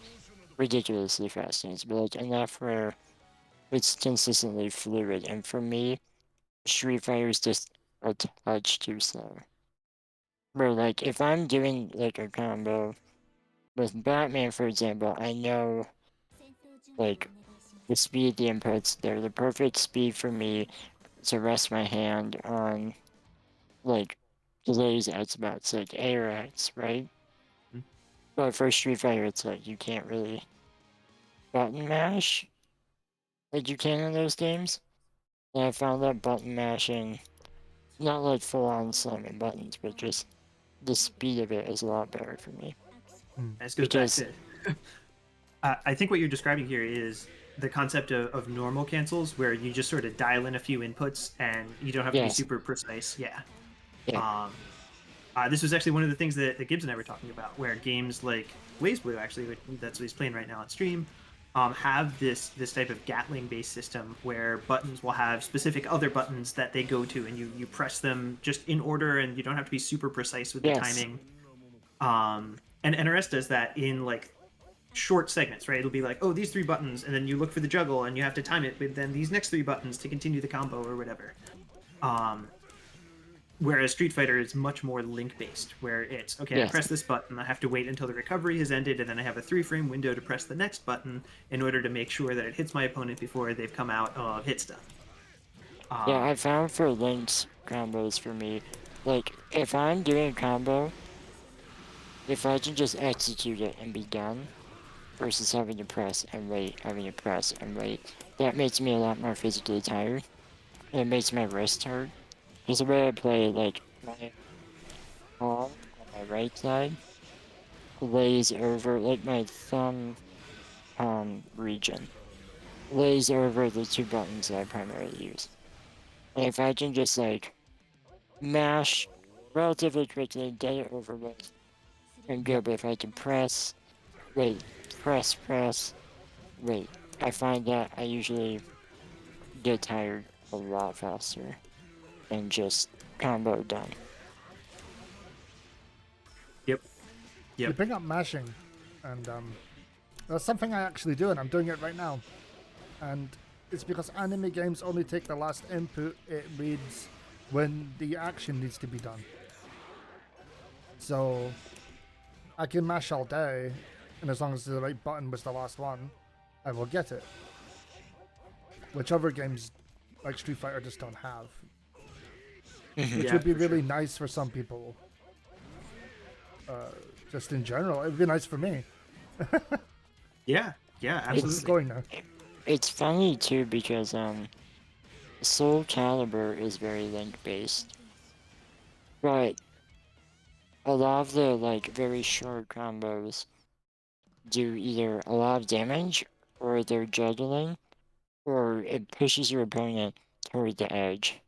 ridiculously fast games, but like enough where it's consistently fluid. And for me, Street Fighter is just a touch too slow. Where like if I'm doing like a combo with Batman, for example, I know like the speed of the inputs, they're the perfect speed for me to rest my hand on like delays at spots like A or X, right? Mhm. But for Street Fighter, it's like you can't really button mash like you can in those games. And I found that button mashing, not like full on slamming buttons, but just the speed of it is a lot better for me. This goes back Because, to. I think what you're describing here is the concept of normal cancels, where you just sort of dial in a few inputs and you don't have to be yes, super precise. Yeah. yeah, This was actually one of the things that Gibbs and I were talking about, where games like BlazBlue, actually, that's what he's playing right now on stream, have this type of Gatling-based system where buttons will have specific other buttons that they go to, and you press them just in order, and you don't have to be super precise with the yes, timing. And NRS does that in like short segments, right? It'll be like, oh, these three buttons, and then you look for the juggle, and you have to time it with then these next three buttons to continue the combo or whatever. Whereas Street Fighter is much more link based, where it's okay, I yes, press this button, I have to wait until the recovery has ended, and then I have a 3-frame window to press the next button in order to make sure that it hits my opponent before they've come out of hit stuff. yeah, I found for linked combos for me, like, if I'm doing a combo, if I can just execute it and be done, versus having to press and wait, having to press and wait, that makes me a lot more physically tired. It makes my wrist hurt. Because the way I play, like, my palm on my right side lays over, like, my thumb region lays over the two buttons that I primarily use. And if I can just, like, mash relatively quickly, get it over with, and go, but if I can press, wait, press, wait, I find that I usually get tired a lot faster and just combo done. Yep. You Yep. bring up mashing, and that's something I actually do, and I'm doing it right now. And it's because anime games only take the last input it reads when the action needs to be done. So I can mash all day, and as long as the right button was the last one, I will get it. Which other games like Street Fighter just don't have. Mhm. which Yeah, would be for really sure. nice for some people. Just in general, it'd be nice for me. Yeah, yeah, What's It's absolutely. going now? it's funny too because Soul Calibur is very link based, but a lot of the like very short combos do either a lot of damage or they're juggling or it pushes your opponent toward the edge.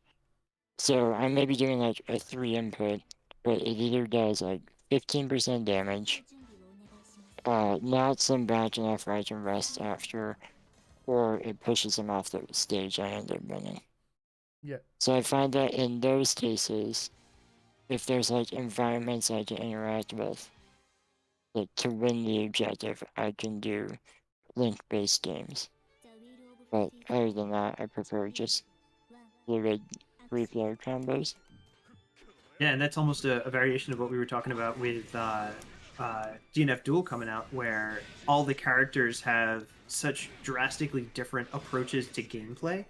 So I may be doing like a 3 input, but it either does like 15% damage, knocks him back enough where I can rest after, or it pushes him off the stage I end up winning. Yeah, So I find that in those cases, if there's like environments I can interact with, like to win the objective, I can do link-based games. But other than that, I prefer just fluid three-player combos. Yeah, and that's almost a variation of what we were talking about with DNF Duel coming out, where all the characters have such drastically different approaches to gameplay.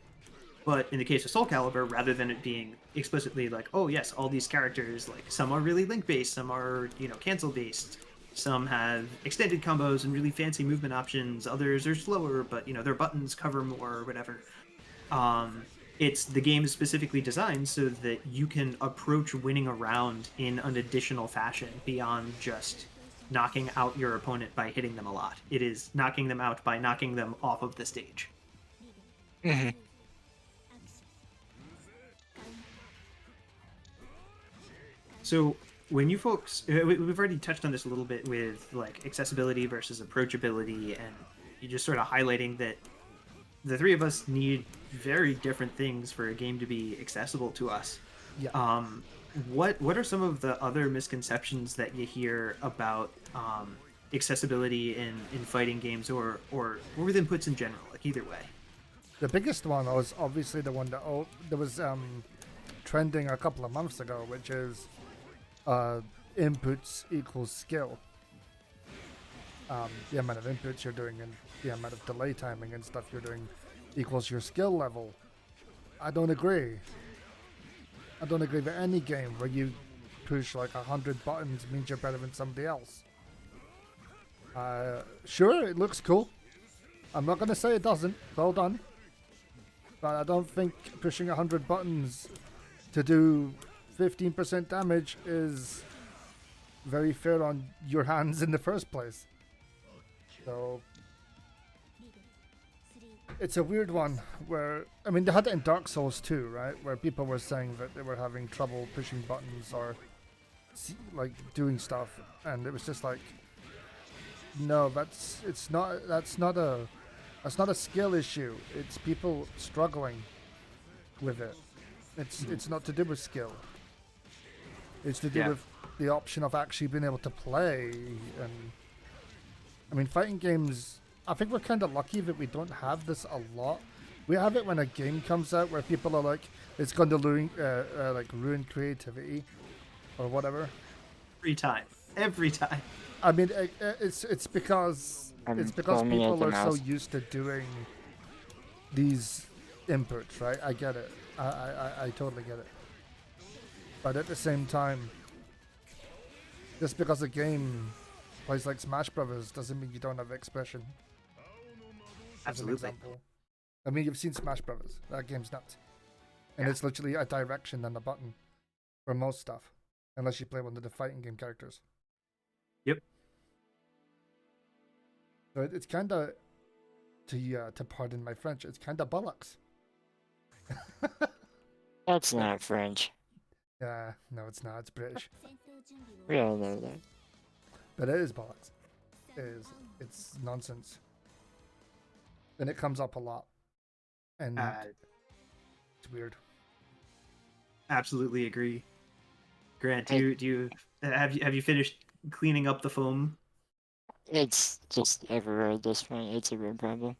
But in the case of Soul Calibur, rather than it being explicitly like, oh yes, all these characters, like some are really link based, some are cancel based, some have extended combos and really fancy movement options, others are slower, but their buttons cover more or whatever. Um, it's the game is specifically designed so that you can approach winning a round in an additional fashion beyond just knocking out your opponent by hitting them a lot. It is knocking them out by knocking them off of the stage. Mhm. So when you folks, we've already touched on this a little bit with like accessibility versus approachability, and you just sort of highlighting that the three of us need very different things for a game to be accessible to us. yeah. What are some of the other misconceptions that you hear about accessibility in fighting games or with inputs in general, like either way? The biggest one was obviously the one that was trending a couple of months ago, which is inputs equals skill. The amount of inputs you're doing and the amount of delay timing and stuff you're doing equals your skill level. I don't agree. I don't agree with any game where you push like 100 buttons means you're better than somebody else. Sure, it looks cool. I'm not going to say it doesn't. Well done. But I don't think pushing 100 buttons to do 15% damage is very fair on your hands in the first place. So it's a weird one where, I mean, they had it in Dark Souls too, right? Where people were saying that they were having trouble pushing buttons or like doing stuff, and it was just like, no, that's not a skill issue. It's people struggling with it. It's not to do with skill. It's to do Yeah. with the option of actually being able to play. And I mean, fighting games, I think we're kind of lucky that we don't have this a lot. We have it when a game comes out where people are like, it's going to ruin creativity or whatever. Every time. I mean, it's because I'm people foaming at the are so mouth. used to doing these inputs, right? I get it. I totally get it. But at the same time, just because a game plays like Smash Brothers doesn't mean you don't have expression. As an Absolutely. example. I mean, you've seen Smash Brothers. That game's nuts. And Yeah. it's literally a direction and a button for most stuff. Unless you play one of the fighting game characters. Yep. So it's kind of, to pardon my French, it's kind of bollocks. That's not French. Yeah, no, it's not. It's British. We all know that. But it is bollocks. It is. It's nonsense. And it comes up a lot. And it's weird. Absolutely agree. Grant, Hey. do you have you finished cleaning up the foam? It's just everywhere at this point. It's a real problem.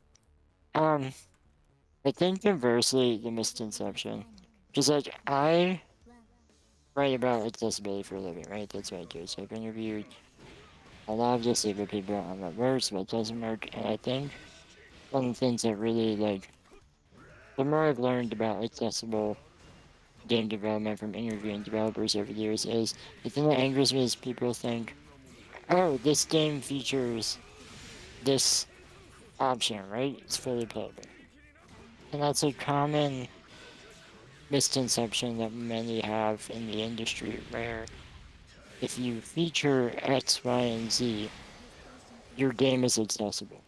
I think conversely, the misconception, because like I write about accessibility for a living, right? That's what I do. So I've interviewed a lot of disabled people on what works, what doesn't work, and I think one of the things that really like, the more I've learned about accessible game development from interviewing developers over the years is the thing that angers me is people think, oh, this game features this option, right? It's fully playable. And that's a common misconception that many have in the industry, where if you feature X, Y, and Z, your game is accessible.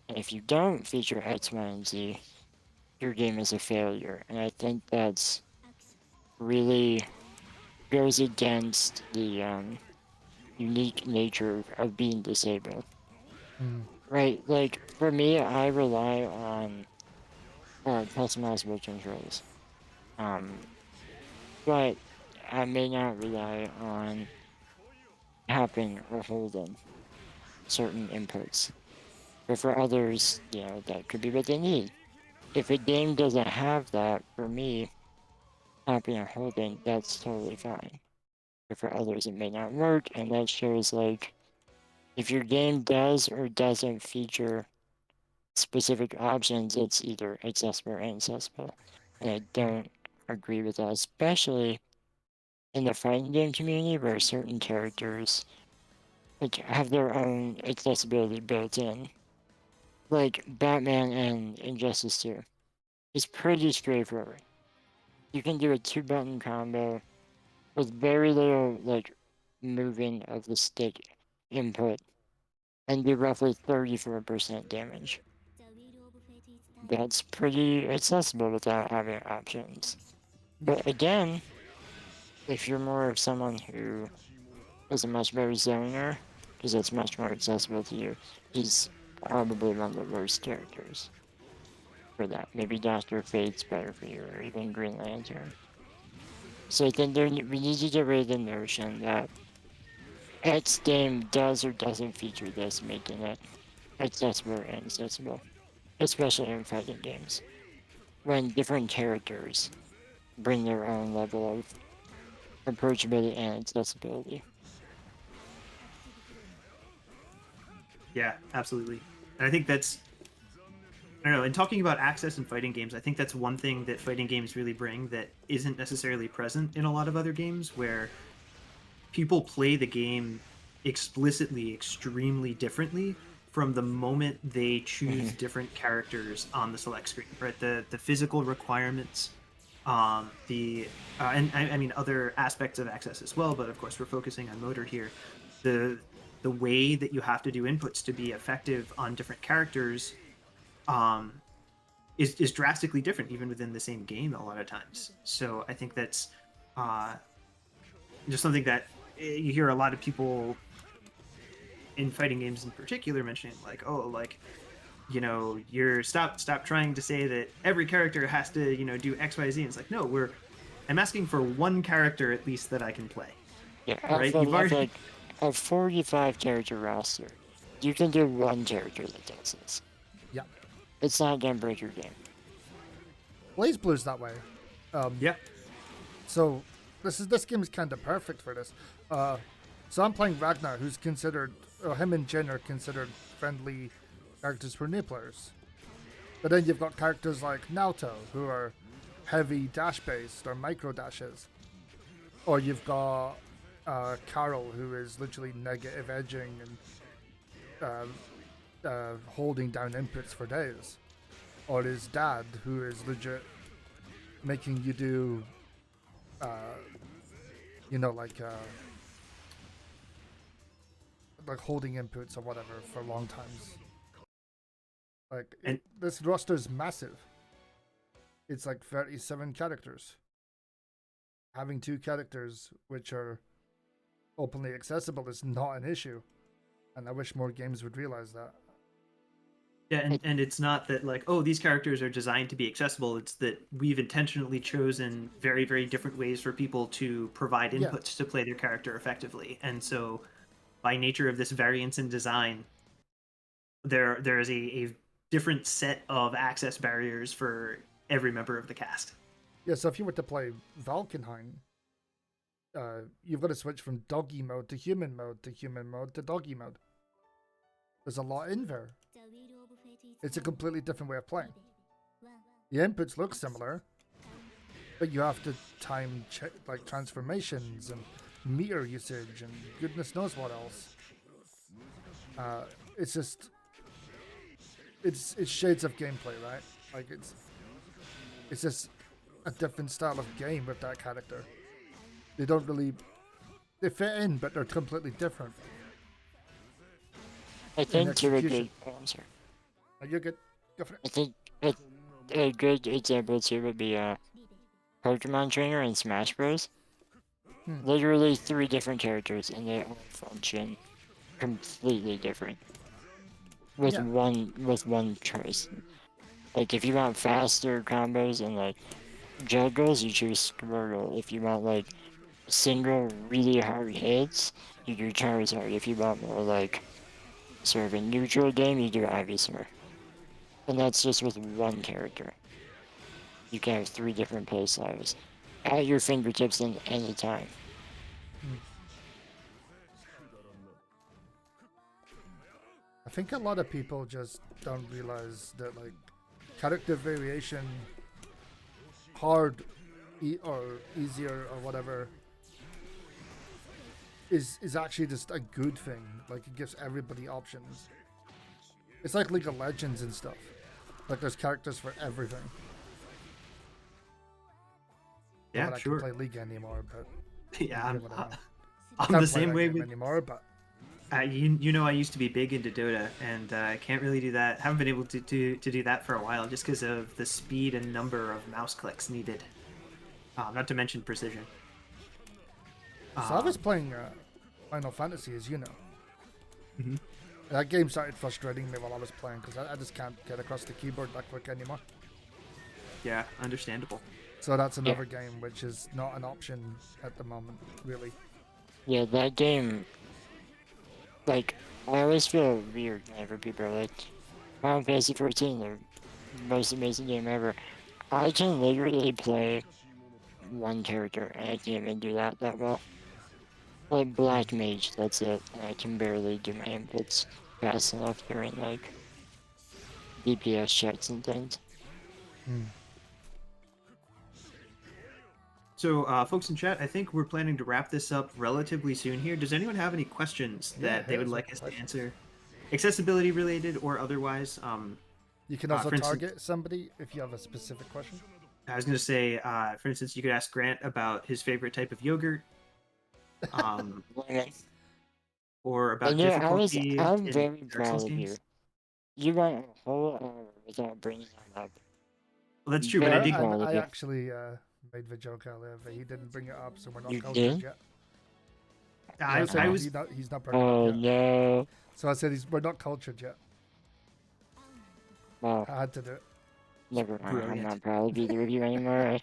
And if you don't feature X, Y, and Z, your game is a failure. And I think that's really goes against the unique nature of being disabled. Mm. Right, like for me, I rely on customizable controls. Um, but I may not rely on tapping or holding certain inputs. But for others, you know, that could be what they need. If a game doesn't have that, for me, tapping or holding, that's totally fine. But for others, it may not work, and that shows, like, if your game does or doesn't feature specific options, it's either accessible or inaccessible. And I don't agree with that, especially in the fighting game community where certain characters like have their own accessibility built in. Like Batman and Injustice 2. It's pretty straightforward. You can do a 2-button combo with very little like moving of the stick input and do roughly 34% damage. That's pretty accessible without having options. But again, if you're more of someone who is a much better zoner, because it's much more accessible to you, he's probably one of the worst characters for that. Maybe Doctor Fate's better for you, or even Green Lantern. So I think we need to get rid of the notion that X game does or doesn't feature this, making it accessible or inaccessible, especially in fighting games, when different characters bring their own level of approachability and accessibility. Yeah, absolutely. And I think that's, I don't know, in talking about access in fighting games, I think that's one thing that fighting games really bring that isn't necessarily present in a lot of other games, where people play the game explicitly extremely differently from the moment they choose different characters on the select screen, right? The physical requirements, and I mean other aspects of access as well, but of course we're focusing on motor here. The way that you have to do inputs to be effective on different characters is drastically different even within the same game a lot of times. So I think that's just something that you hear a lot of people in fighting games in particular mentioning, like, oh, like, you know, you're stop trying to say that every character has to, you know, do XYZ. And it's like, no, I'm asking for one character at least that I can play. Yeah, right? You've already... like a 45 character roster. You can do one character that does this. Yeah. It's not gonna break your game. BlazBlue's that way. Yeah. So this game is kind of perfect for this. So I'm playing Ragnar, who's considered, him and Jin are considered friendly characters for new players. But then you've got characters like Naoto, who are heavy dash based or micro dashes. Or you've got Carol, who is literally negative edging and holding down inputs for days. Or his dad, who is legit making you do, you know, like holding inputs or whatever for long times. Like, this roster is massive. It's like 37 characters. Having 2 characters which are openly accessible is not an issue. And I wish more games would realize that. Yeah, and it's not that, like, oh, these characters are designed to be accessible. It's that we've intentionally chosen very, very different ways for people to provide inputs to play their character effectively. And so, by nature of this variance in design, there is a different set of access barriers for every member of the cast. Yeah, so if you were to play Valkenheim, you've got to switch from doggy mode to human mode to human mode to doggy mode. There's a lot in there. It's a completely different way of playing. The inputs look similar, But you have to time check like transformations and meter usage and goodness knows what else. It's just it's shades of gameplay, right? Like it's just a different style of game with that character. They don't really they fit in, but they're completely different. I think to a execution. good, oh, I'm sorry. You're good. Go for it. I think a good example too would be Pokemon Trainer in Smash Bros. Literally 3 different characters, and they all function completely different with Yeah. one choice. Like if you want faster combos and like juggles, you choose Squirtle. If you want like single really hard hits, you do Charizard. If you want more like sort of a neutral game, you do Ivysaur. And that's just with one character. You can have 3 different playstyles at your fingertips in any time. I think a lot of people just don't realize that like character variation, hard or easier or whatever, is actually just a good thing. Like it gives everybody options. It's like League of Legends and stuff. Like there's characters for everything. Yeah, Not that sure. I can play League anymore, but Yeah, I'm whatever. I'm Can't the play same that way game with. anymore, but You know I used to be big into Dota, and I can't really do that. Haven't been able to do that for a while, just because of the speed and number of mouse clicks needed. Not to mention precision. so I was playing Final Fantasy, as you know. Mhm. That game started frustrating me while I was playing because I just can't get across the keyboard that quick anymore. Yeah, understandable. So that's another game which is not an option at the moment, really. Yeah, that game, like, I always feel weird whenever people are like, Final Fantasy 14, the most amazing game ever. I can literally play one character, and I can't even do that well. Like Black Mage, that's it. And I can barely do my inputs fast enough during, like, DPS checks and things. So, folks in chat, I think we're planning to wrap this up relatively soon here. Does anyone have any questions that they hit would us like with us to questions. answer? Accessibility related or otherwise? You can also for instance- target somebody if you have a specific question. I was going to say, for instance, you could ask Grant about his favorite type of yogurt. Lemon. Or about And yeah, difficulty I'm in very Dark proud Souls of you. games. You went a whole hour without bringing that up. Well, that's true, but I Very did. proud of I you. actually made the joke earlier, but he didn't bring it up, so we're not You cultured did? yet. I said was. he's not bringing Oh it up yet. no. So I said we're not cultured yet. Well, I had to do it. never mind. I'm Brilliant. not proud of either of you anymore.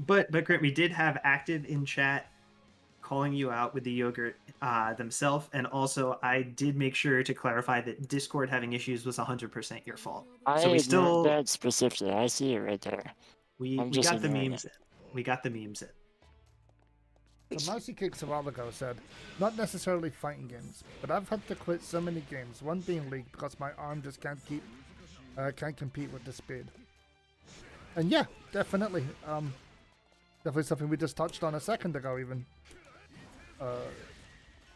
But Grant, we did have active in chat calling you out with the yogurt themselves, and also I did make sure to clarify that Discord having issues was 100% your fault. I So we ignored still that specifically. I see it right there. we I'm we just got the ignoring memes in. We got the memes in. So Mousy Kicks a while ago said, not necessarily fighting games, but I've had to quit so many games, one being League, because my arm just can't compete with the speed. And yeah, definitely. Definitely something we just touched on a second ago even.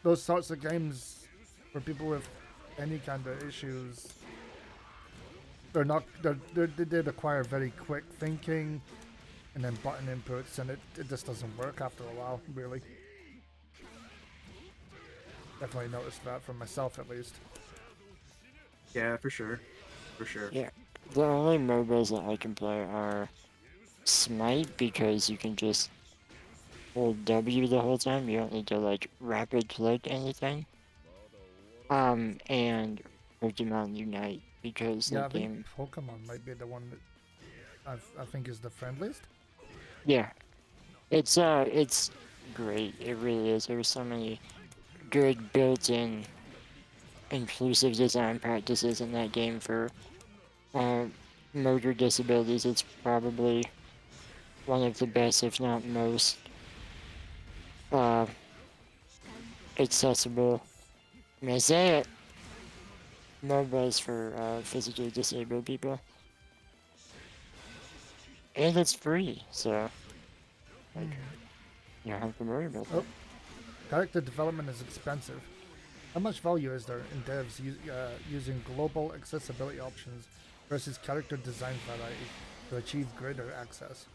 Those sorts of games for people with any kind of issues, they require very quick thinking and then button inputs, and it just doesn't work after a while, really. Definitely noticed that for myself at least. Yeah, for sure. For sure. Yeah. The only MOBAs that I can play are Smite, because you can just hold W the whole time. You don't need to like rapid click anything. And Pokemon Unite, because Yeah, that I think game. Pokemon might be the one that I think is the friendliest. Yeah. It's great. It really is. There's so many good built-in inclusive design practices in that game for motor disabilities. It's probably one of the best, if not most, accessible. May I say it? MOBAs for physically disabled people. and it's free, so like you don't have to worry about that. Character development is expensive. How much value is there in devs using global accessibility options versus character design variety to achieve greater access?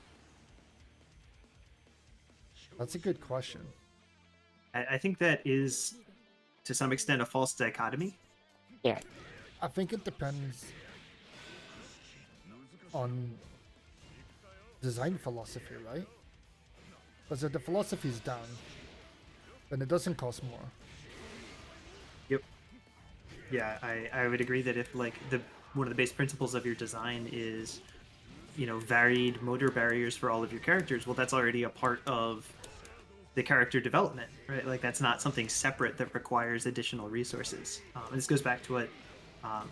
That's a good question. I think that is, to some extent, a false dichotomy. Yeah. I think it depends on design philosophy, right? Because if the philosophy is down, then it doesn't cost more. Yep. Yeah, I would agree that if like one of the base principles of your design is, varied motor barriers for all of your characters, well, that's already a part of the character development, right? Like that's not something separate that requires additional resources. And this goes back to what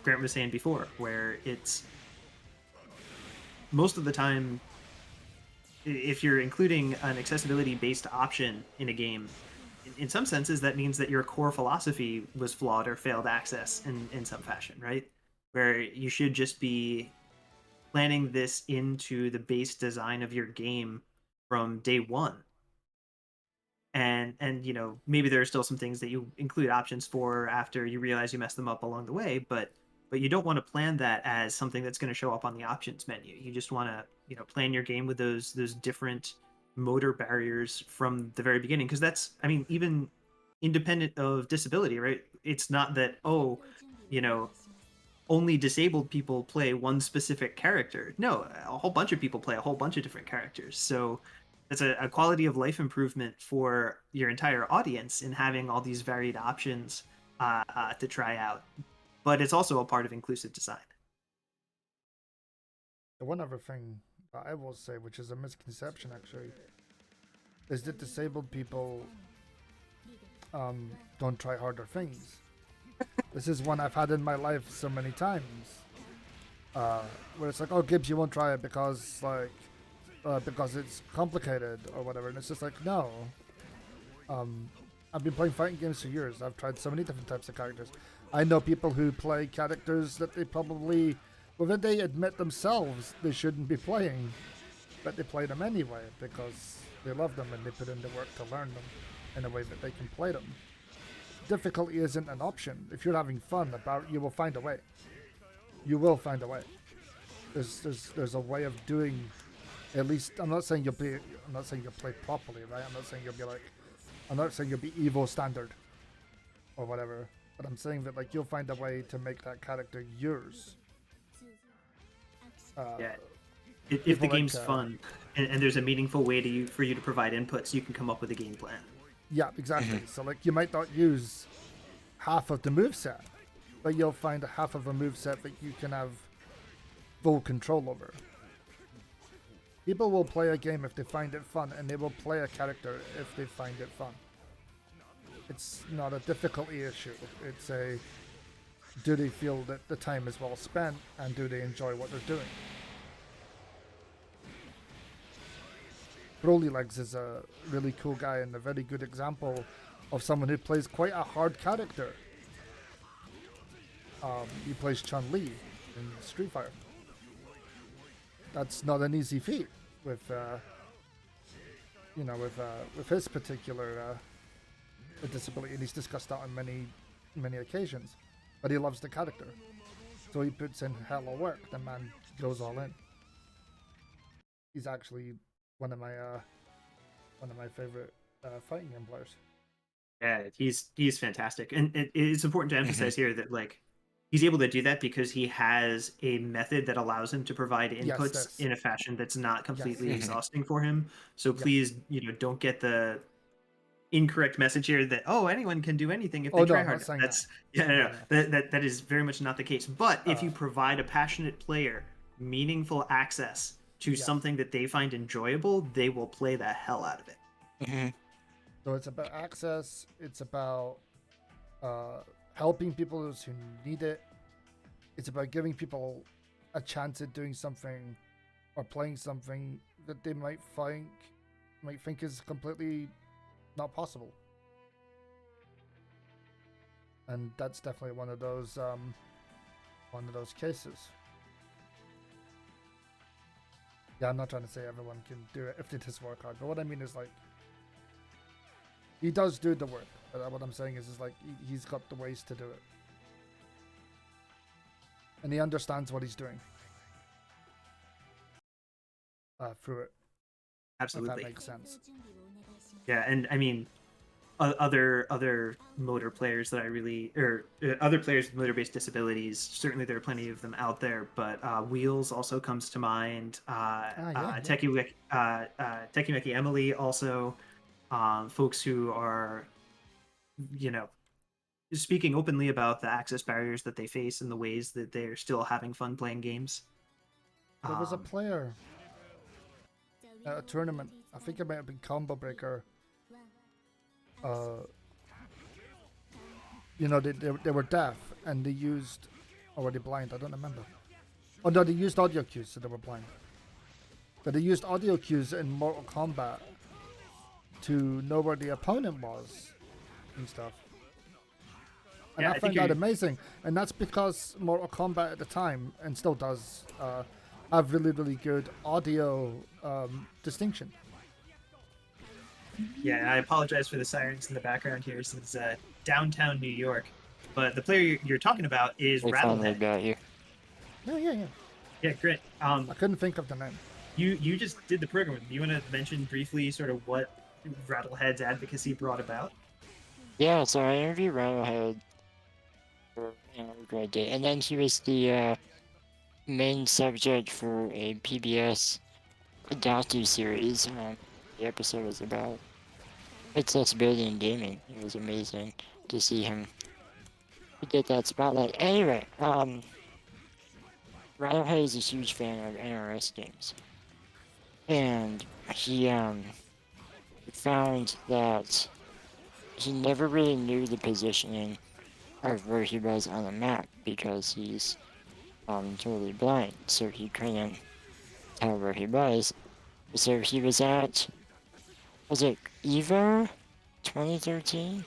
Grant was saying before, where it's most of the time, if you're including an accessibility-based option in a game, in some senses, that means that your core philosophy was flawed or failed access in some fashion, right? Where you should just be planning this into the base design of your game from day one. And maybe there are still some things that you include options for after you realize you messed them up along the way, but you don't want to plan that as something that's going to show up on the options menu. You just want to plan your game with those different motor barriers from the very beginning, because that's, I mean, even independent of disability, right? It's not that, only disabled people play one specific character. No, a whole bunch of people play a whole bunch of different characters. So it's a quality of life improvement for your entire audience in having all these varied options to try out. But it's also a part of inclusive design. The one other thing that I will say, which is a misconception actually, is that disabled people don't try harder things. This is one I've had in my life so many times, where it's like, oh, Gibbs, you won't try it because it's complicated or whatever, and it's just like, no. I've been playing fighting games for years. I've tried so many different types of characters. I know people who play characters that they probably, whether they admit themselves they shouldn't be playing, but they play them anyway because they love them and they put in the work to learn them in a way that they can play them. Difficulty isn't an option. If you're having fun about, you will find a way. You will find a way. There's a way of doing. At least I'm not saying you'll play properly, right? I'm not saying you'll be Evo standard or whatever. But I'm saying that like you'll find a way to make that character yours. Yeah. If the game's fun and there's a meaningful way for you to provide inputs, you can come up with a game plan. Yeah, exactly. So like you might not use half of the moveset, but you'll find a half of a moveset that you can have full control over. People will play a game if they find it fun, and they will play a character if they find it fun. It's not a difficulty issue. It's a, do they feel that the time is well spent, and do they enjoy what they're doing? Broly Legs is a really cool guy and a very good example of someone who plays quite a hard character. He plays Chun-Li in Street Fighter. That's not an easy feat with his particular disability, and he's discussed that on many occasions. But he loves the character, so he puts in hella work. The man goes all in. He's actually one of my favorite fighting game players. Yeah, he's fantastic, and it's important to emphasize here that like he's able to do that because he has a method that allows him to provide inputs in a fashion that's not completely exhausting for him. So please, don't get the incorrect message here that anyone can do anything if they try hard. That's that is very much not the case. But if you provide a passionate player meaningful access to something that they find enjoyable, they will play the hell out of it. So it's about access. It's about helping people who need it. It's about giving people a chance at doing something or playing something that they might think is completely not possible. And that's definitely one of those cases. Yeah, I'm not trying to say everyone can do it if they just work hard, but what I mean is like he does do the work. But what I'm saying is like he's got the ways to do it, and he understands what he's doing through it. Absolutely. If that makes sense. Yeah, and I mean, other motor players that I really, or other players with motor-based disabilities. Certainly, there are plenty of them out there, but Wheels also comes to mind. Tekimeki Emily also, folks who are, speaking openly about the access barriers that they face and the ways that they're still having fun playing games. There was a player at a tournament. I think it might have been Combo Breaker. They were deaf and they used, or were they blind? I don't remember. Oh no, they used audio cues, so they were blind. But they used audio cues in Mortal Kombat to know where the opponent was and stuff. And I find that amazing. And that's because Mortal Kombat at the time, and still does, have really, really good audio distinction. Yeah, I apologize for the sirens in the background here since downtown New York. But the player you're talking about is Rattlehead. Got you. Yeah. Yeah, great. I couldn't think of the name. You just did the program. Do you want to mention briefly sort of what Rattlehead's advocacy brought about? Yeah, so I interviewed Rattlehead for grad day, and then he was the main subject for a PBS docu-series. The episode was about accessibility in gaming. It was amazing to see him get that spotlight. Anyway, Rattlehead is a huge fan of NRS games, and he found that he never really knew the positioning of where he was on the map because he's totally blind, so he couldn't tell where he was. So he was at, was it EVO 2013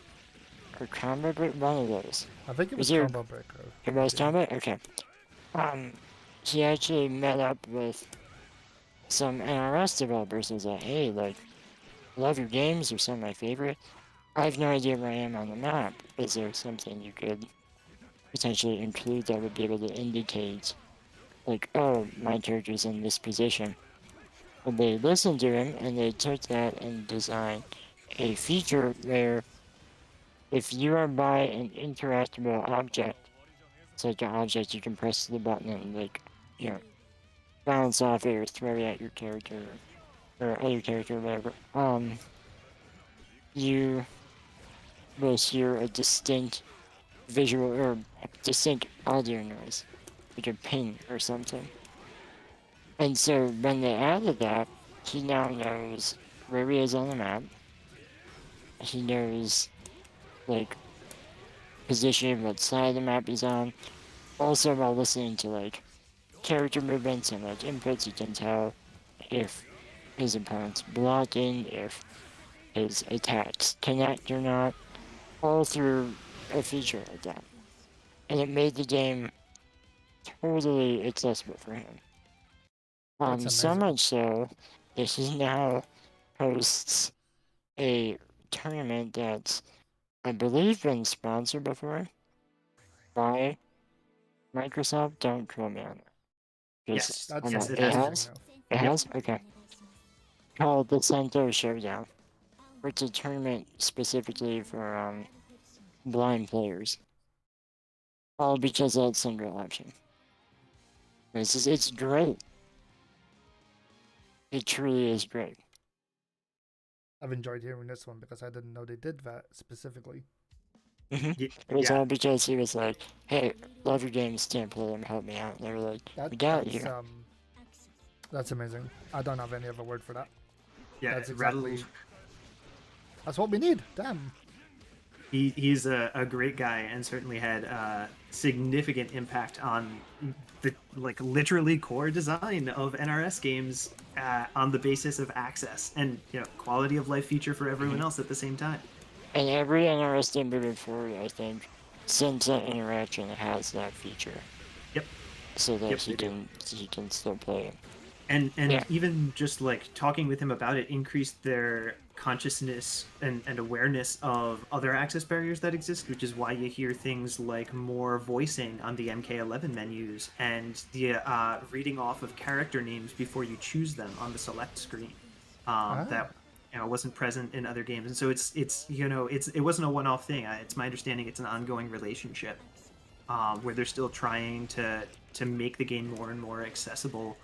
or Combo Breaker? One of those. I think it was Combo Breaker. It was Combo? Okay. He actually met up with some NRS developers and was like, hey, like, love your games, you're some of my favorite. I have no idea where I am on the map. Is there something you could potentially include that would be able to indicate, like, oh, my character's in this position? And they listened to him and they took that and designed a feature where if you are by an interactable object, it's like an object you can press the button and, like, bounce off it or throw it at your character or other character or whatever, you will hear a distinct visual or distinct audio noise, like a ping or something. And so when they added that, he now knows where he is on the map. He knows, like, position, what side of the map he's on. Also, while listening to, like, character movements and, like, inputs, he can tell if his opponent's blocking, if his attacks connect or not, all through a feature like that. And it made the game totally accessible for him. So much so that he now hosts a tournament that's, I believe, been sponsored before by Microsoft. Don't quote me on it. Yes, it has. It has? Okay. Called the Cento Showdown. It's a tournament specifically for blind players. All because of that single option. It's great. It truly is great. I've enjoyed hearing this one because I didn't know they did that specifically. It was all because he was like, hey, love your games, can't play them, help me out. And they were like, we got you. That's amazing. I don't have any other word for that. Yeah, that's exactly... That's what we need. Damn. He's a great guy and certainly had significant impact on the literally core design of NRS games on the basis of access and quality of life feature for everyone else at the same time. And every NRS game moving forward, I think, since that interaction has that feature. Yep. So that he can still play it. and Yeah. even just like talking with him about it increased their consciousness and awareness of other access barriers that exist, which is why you hear things like more voicing on the MK11 menus and the reading off of character names before you choose them on the select screen. Ah, That wasn't present in other games, and so it wasn't a one-off thing. It's my understanding it's an ongoing relationship where they're still trying to make the game more and more accessible.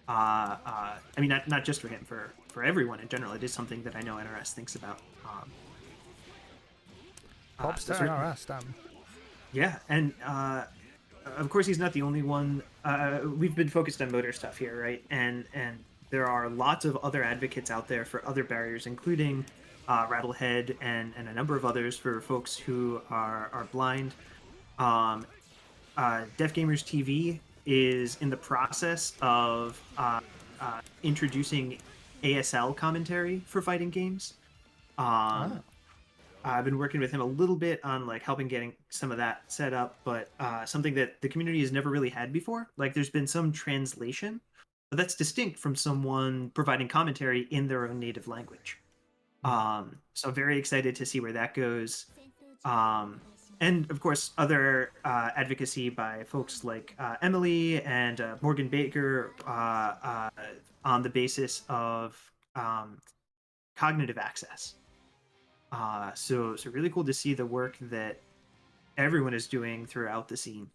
I mean, not just for him, for everyone in general. It is something that I know NRS thinks about. pops to So NRS, damn. yeah, and of course he's not the only one. We've been focused on motor stuff here, right? And there are lots of other advocates out there for other barriers, including Rattlehead and a number of others for folks who are blind. Um, Deaf Gamers TV is in the process of introducing ASL commentary for fighting games. Ah, I've been working with him a little bit on like helping getting some of that set up, but something that the community has never really had before. Like, there's been some translation, but that's distinct from someone providing commentary in their own native language. So very excited to see where that goes. And of course, other advocacy by folks like Emily and Morgan Baker on the basis of cognitive access. So really cool to see the work that everyone is doing throughout the scene.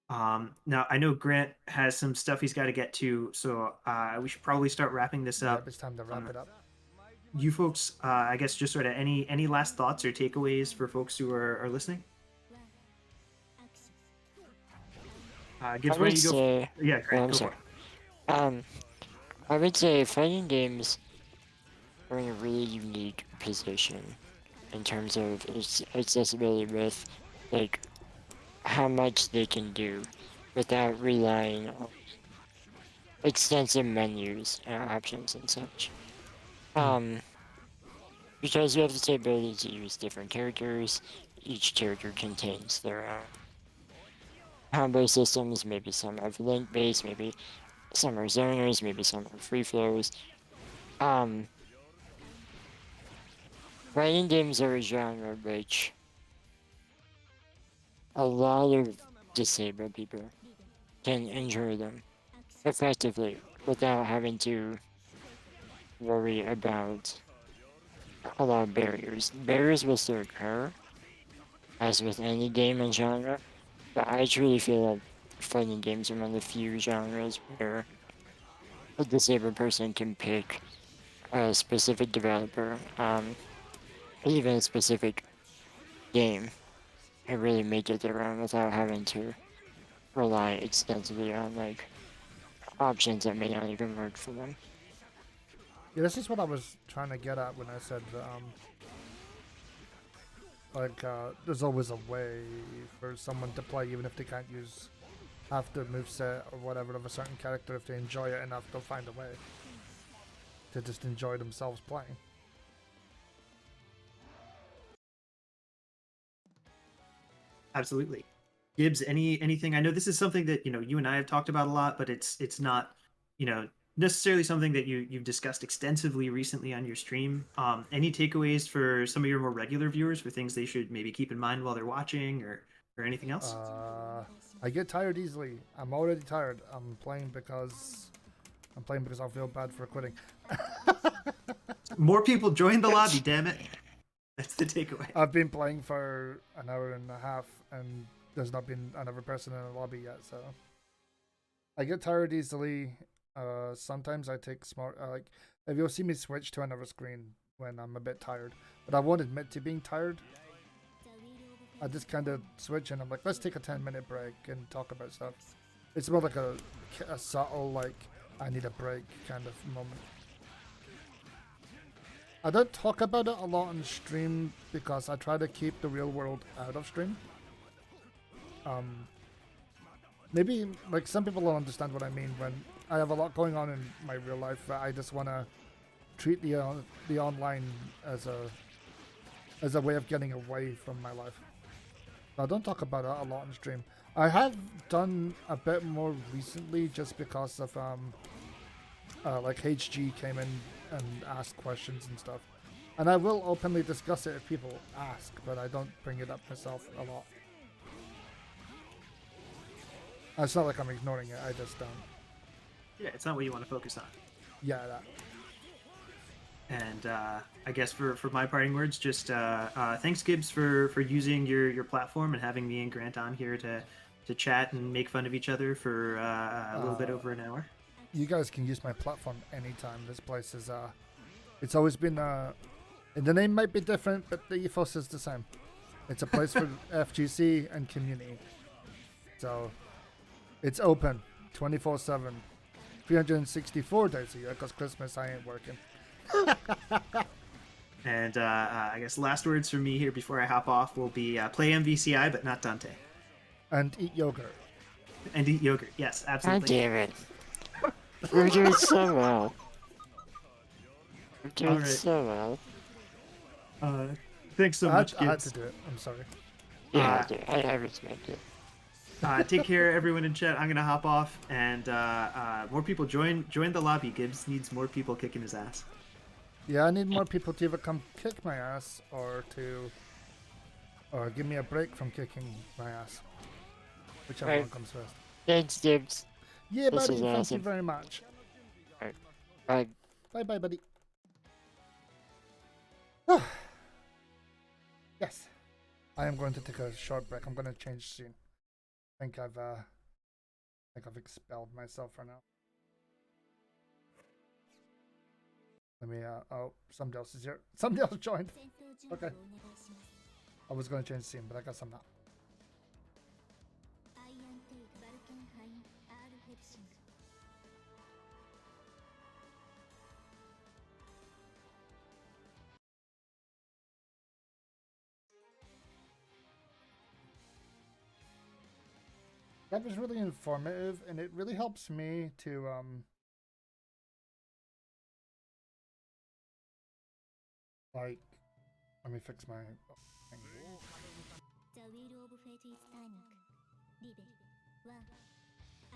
Now I know Grant has some stuff he's got to get to, so we should probably start wrapping this yeah, up. it's time to wrap it up. You folks, I guess, just sort of any last thoughts or takeaways for folks who are listening? Gibbs, I why would don't you go? say, Yeah, oh, Grant, I'm go for sorry. it. I would say fighting games are in a really unique position in terms of its accessibility with like how much they can do without relying on extensive menus and options and such. Because you have the ability to use different characters, each character contains their own combo systems, maybe some are link based, maybe some are zoners, maybe some are free flows. Fighting games are a genre which a lot of disabled people can enjoy them effectively without having to worry about a lot of barriers. Barriers will still occur, as with any game and genre, but I truly feel like fighting games are one of the few genres where a disabled person can pick a specific developer, even a specific game, and really make it their own without having to rely extensively on like options that may not even work for them. Yeah, this is what I was trying to get at when I said there's always a way for someone to play even if they can't use half the moveset or whatever of a certain character. If they enjoy it enough, they'll find a way to just enjoy themselves playing. Absolutely. Gibbs, anything? I know this is something that you and I have talked about a lot, but it's not necessarily something that you've discussed extensively recently on your stream. Any takeaways for some of your more regular viewers for things they should maybe keep in mind while they're watching, or anything else? I get tired easily. I'm already tired. I'm playing because I feel bad for quitting. More people join the lobby, damn it. That's the takeaway. I've been playing for an hour and a half, and there's not been another person in the lobby yet, so I get tired easily. Sometimes I take smart. If you'll see me switch to another screen when I'm a bit tired, but I won't admit to being tired. I just kind of switch, and I'm like, let's take a 10-minute break and talk about stuff. It's more like a subtle, like, I need a break kind of moment. I don't talk about it a lot on stream because I try to keep the real world out of stream. Maybe, like, some people don't understand what I mean when I have a lot going on in my real life. I just want to treat the online as a way of getting away from my life. I don't talk about it a lot on stream. I have done a bit more recently just because of like HG came in and asked questions and stuff. And I will openly discuss it if people ask, but I don't bring it up myself a lot. It's not like I'm ignoring it, I just don't. Yeah, it's not what you want to focus on. Yeah, that. And I guess for my parting words, just thanks, Gibbs, for using your platform and having me and Grant on here to chat and make fun of each other for a little bit over an hour. You guys can use my platform anytime. This place is, it's always been, the name might be different, but the ethos is the same. It's a place for FGC and community. So, it's open 24/7, 364 days a year, because Christmas I ain't working. And I guess last words from me here before I hop off will be play MVCI, but not Dante. And eat yogurt. And eat yogurt. Yes, God absolutely. damn it. We're doing so well. We're doing Alright. so well. Thanks so I much, had Gibbs. to do it. I'm sorry. Yeah, I respect it. Take care, everyone in chat. I'm gonna hop off, and more people join the lobby. Gibbs needs more people kicking his ass. Yeah, I need more people to either come kick my ass or give me a break from kicking my ass. Whichever Right. one comes first. Thanks, Gibbs. Yeah, This buddy. is Thank you awesome. very much. Bye. Bye, bye, buddy. Yes, I am going to take a short break. I'm going to change scene. I think I've expelled myself for now. Let me. Oh, somebody else is here. Somebody else joined. Okay. I was going to change scene, but I guess I'm not. That was really informative, and it really helps me to like, let me fix my thing. The wheel of fate is turning. Libe. 1.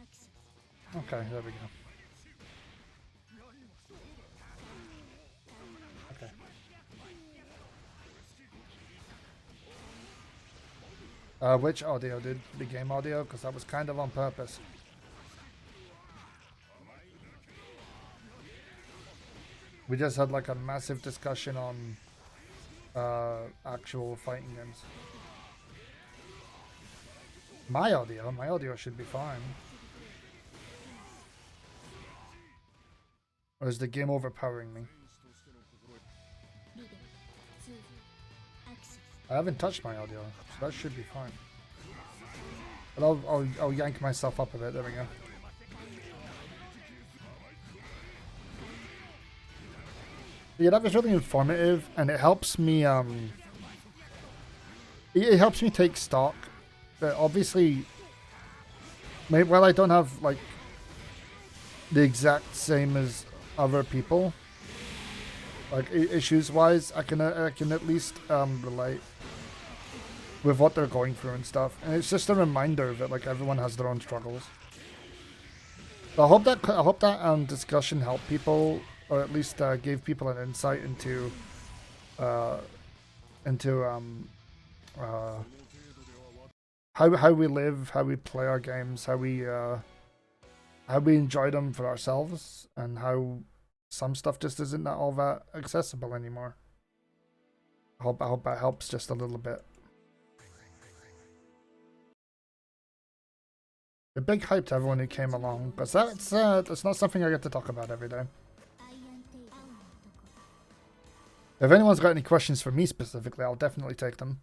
Action. Okay, there we go. Okay. Which audio, dude? The game audio? Because that was kind of on purpose. We just had like a massive discussion on actual fighting games. My audio should be fine. Or is the game overpowering me? Libe. 2. Action. I haven't touched my audio, so that should be fine. But I'll yank myself up a bit. There we go. Yeah, that was really informative, and it helps me. It helps me take stock. But obviously, while I don't have like the exact same as other people, like issues wise, I can at least relate with what they're going through and stuff, and it's just a reminder that like everyone has their own struggles. So I hope that discussion helped people, or at least gave people an insight into how we live, how we play our games, how we enjoy them for ourselves, and how some stuff just isn't all that accessible anymore. I hope that helps just a little bit. A big hype to everyone who came along, because that's not something I get to talk about every day. If anyone's got any questions for me specifically, I'll definitely take them.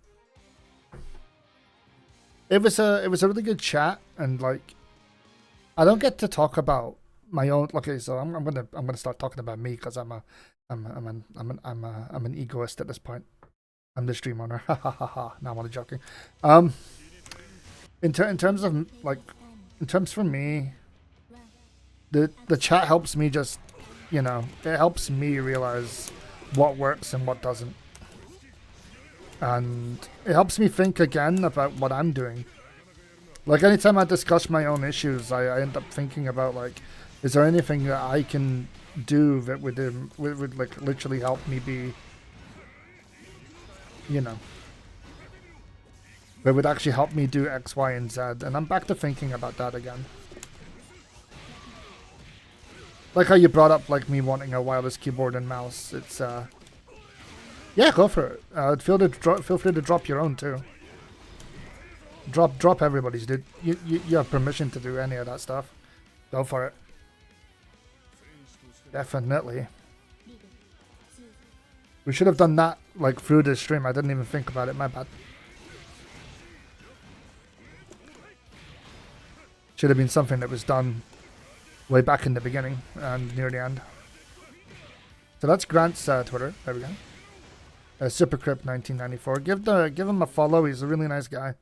It was a really good chat, and like, I don't get to talk about my own. Okay, so I'm gonna start talking about me because I'm an egoist at this point. I'm the stream owner. Ha ha ha ha. No, I'm only joking. In terms of like, in terms for me, the chat helps me just, it helps me realize what works and what doesn't. And it helps me think again about what I'm doing. Like anytime I discuss my own issues, I end up thinking about like, Is there anything that I can do that would like literally help me be, you know, that would actually help me do X, Y, and Z? And I'm back to thinking about that again. Like how you brought up like me wanting a wireless keyboard and mouse. It's yeah, go for it. Feel free to drop your own too. Drop everybody's, dude. You have permission to do any of that stuff. Go for it. Definitely. We should have done that like through the stream. I didn't even think about it. My bad. Should have been something that was done way back in the beginning and near the end. So that's Grant's Twitter. There we go. Supercrypt1994. Give him a follow. He's a really nice guy.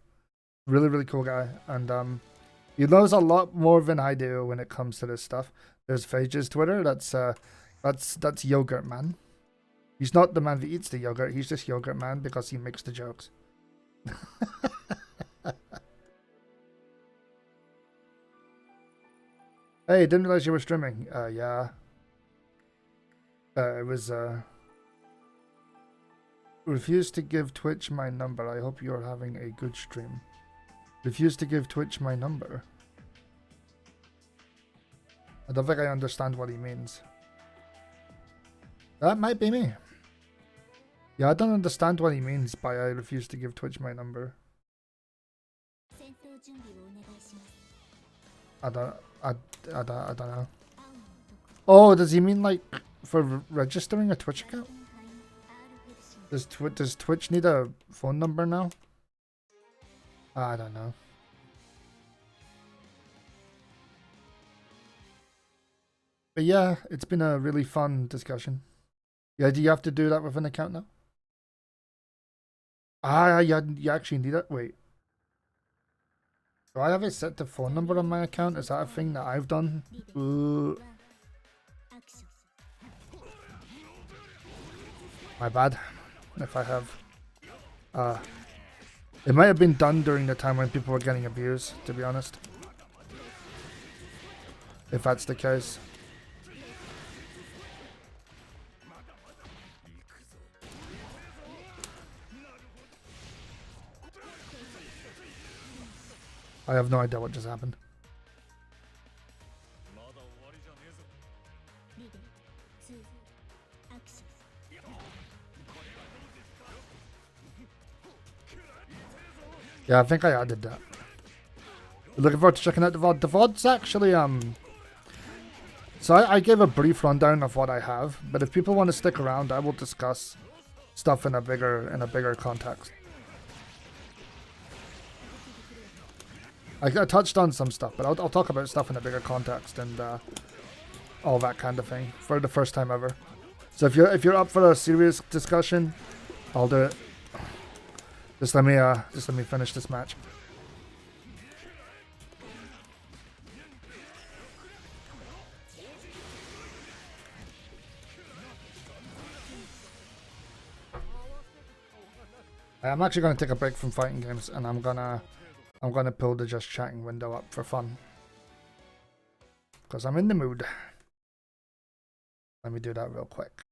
Really cool guy. And he knows a lot more than I do when it comes to this stuff. There's Phage's Twitter. That's Yogurt Man. He's not the man that eats the yogurt. He's just Yogurt Man because he makes the jokes. Hey, didn't realize you were streaming. Yeah. It was refuse to give Twitch my number. I hope you're having a good stream. Refuse to give Twitch my number. I don't think I understand what he means. That might be me. Yeah, I don't understand what he means by I refuse to give Twitch my number. I don't know. Oh, does he mean like for registering a Twitch account? Does Twitch need a phone number now? I don't know. But yeah, it's been a really fun discussion. Yeah, do you have to do that with an account now? You actually need it? Wait. Do I have it set to phone number on my account? Is that a thing that I've done? My bad. If I have. It might have been done during the time when people were getting abused, to be honest. If that's the case. I have no idea what just happened. Yeah, I think I added that. Looking forward to checking out the VOD. The VOD's actually, so I gave a brief rundown of what I have, but if people want to stick around, I will discuss stuff in a bigger context. I touched on some stuff, but I'll talk about stuff in a bigger context and all that kind of thing for the first time ever. So if you're up for a serious discussion, I'll do it. Just let me finish this match. I'm actually going to take a break from fighting games, and I'm gonna pull the just chatting window up for fun, because I'm in the mood. Let me do that real quick.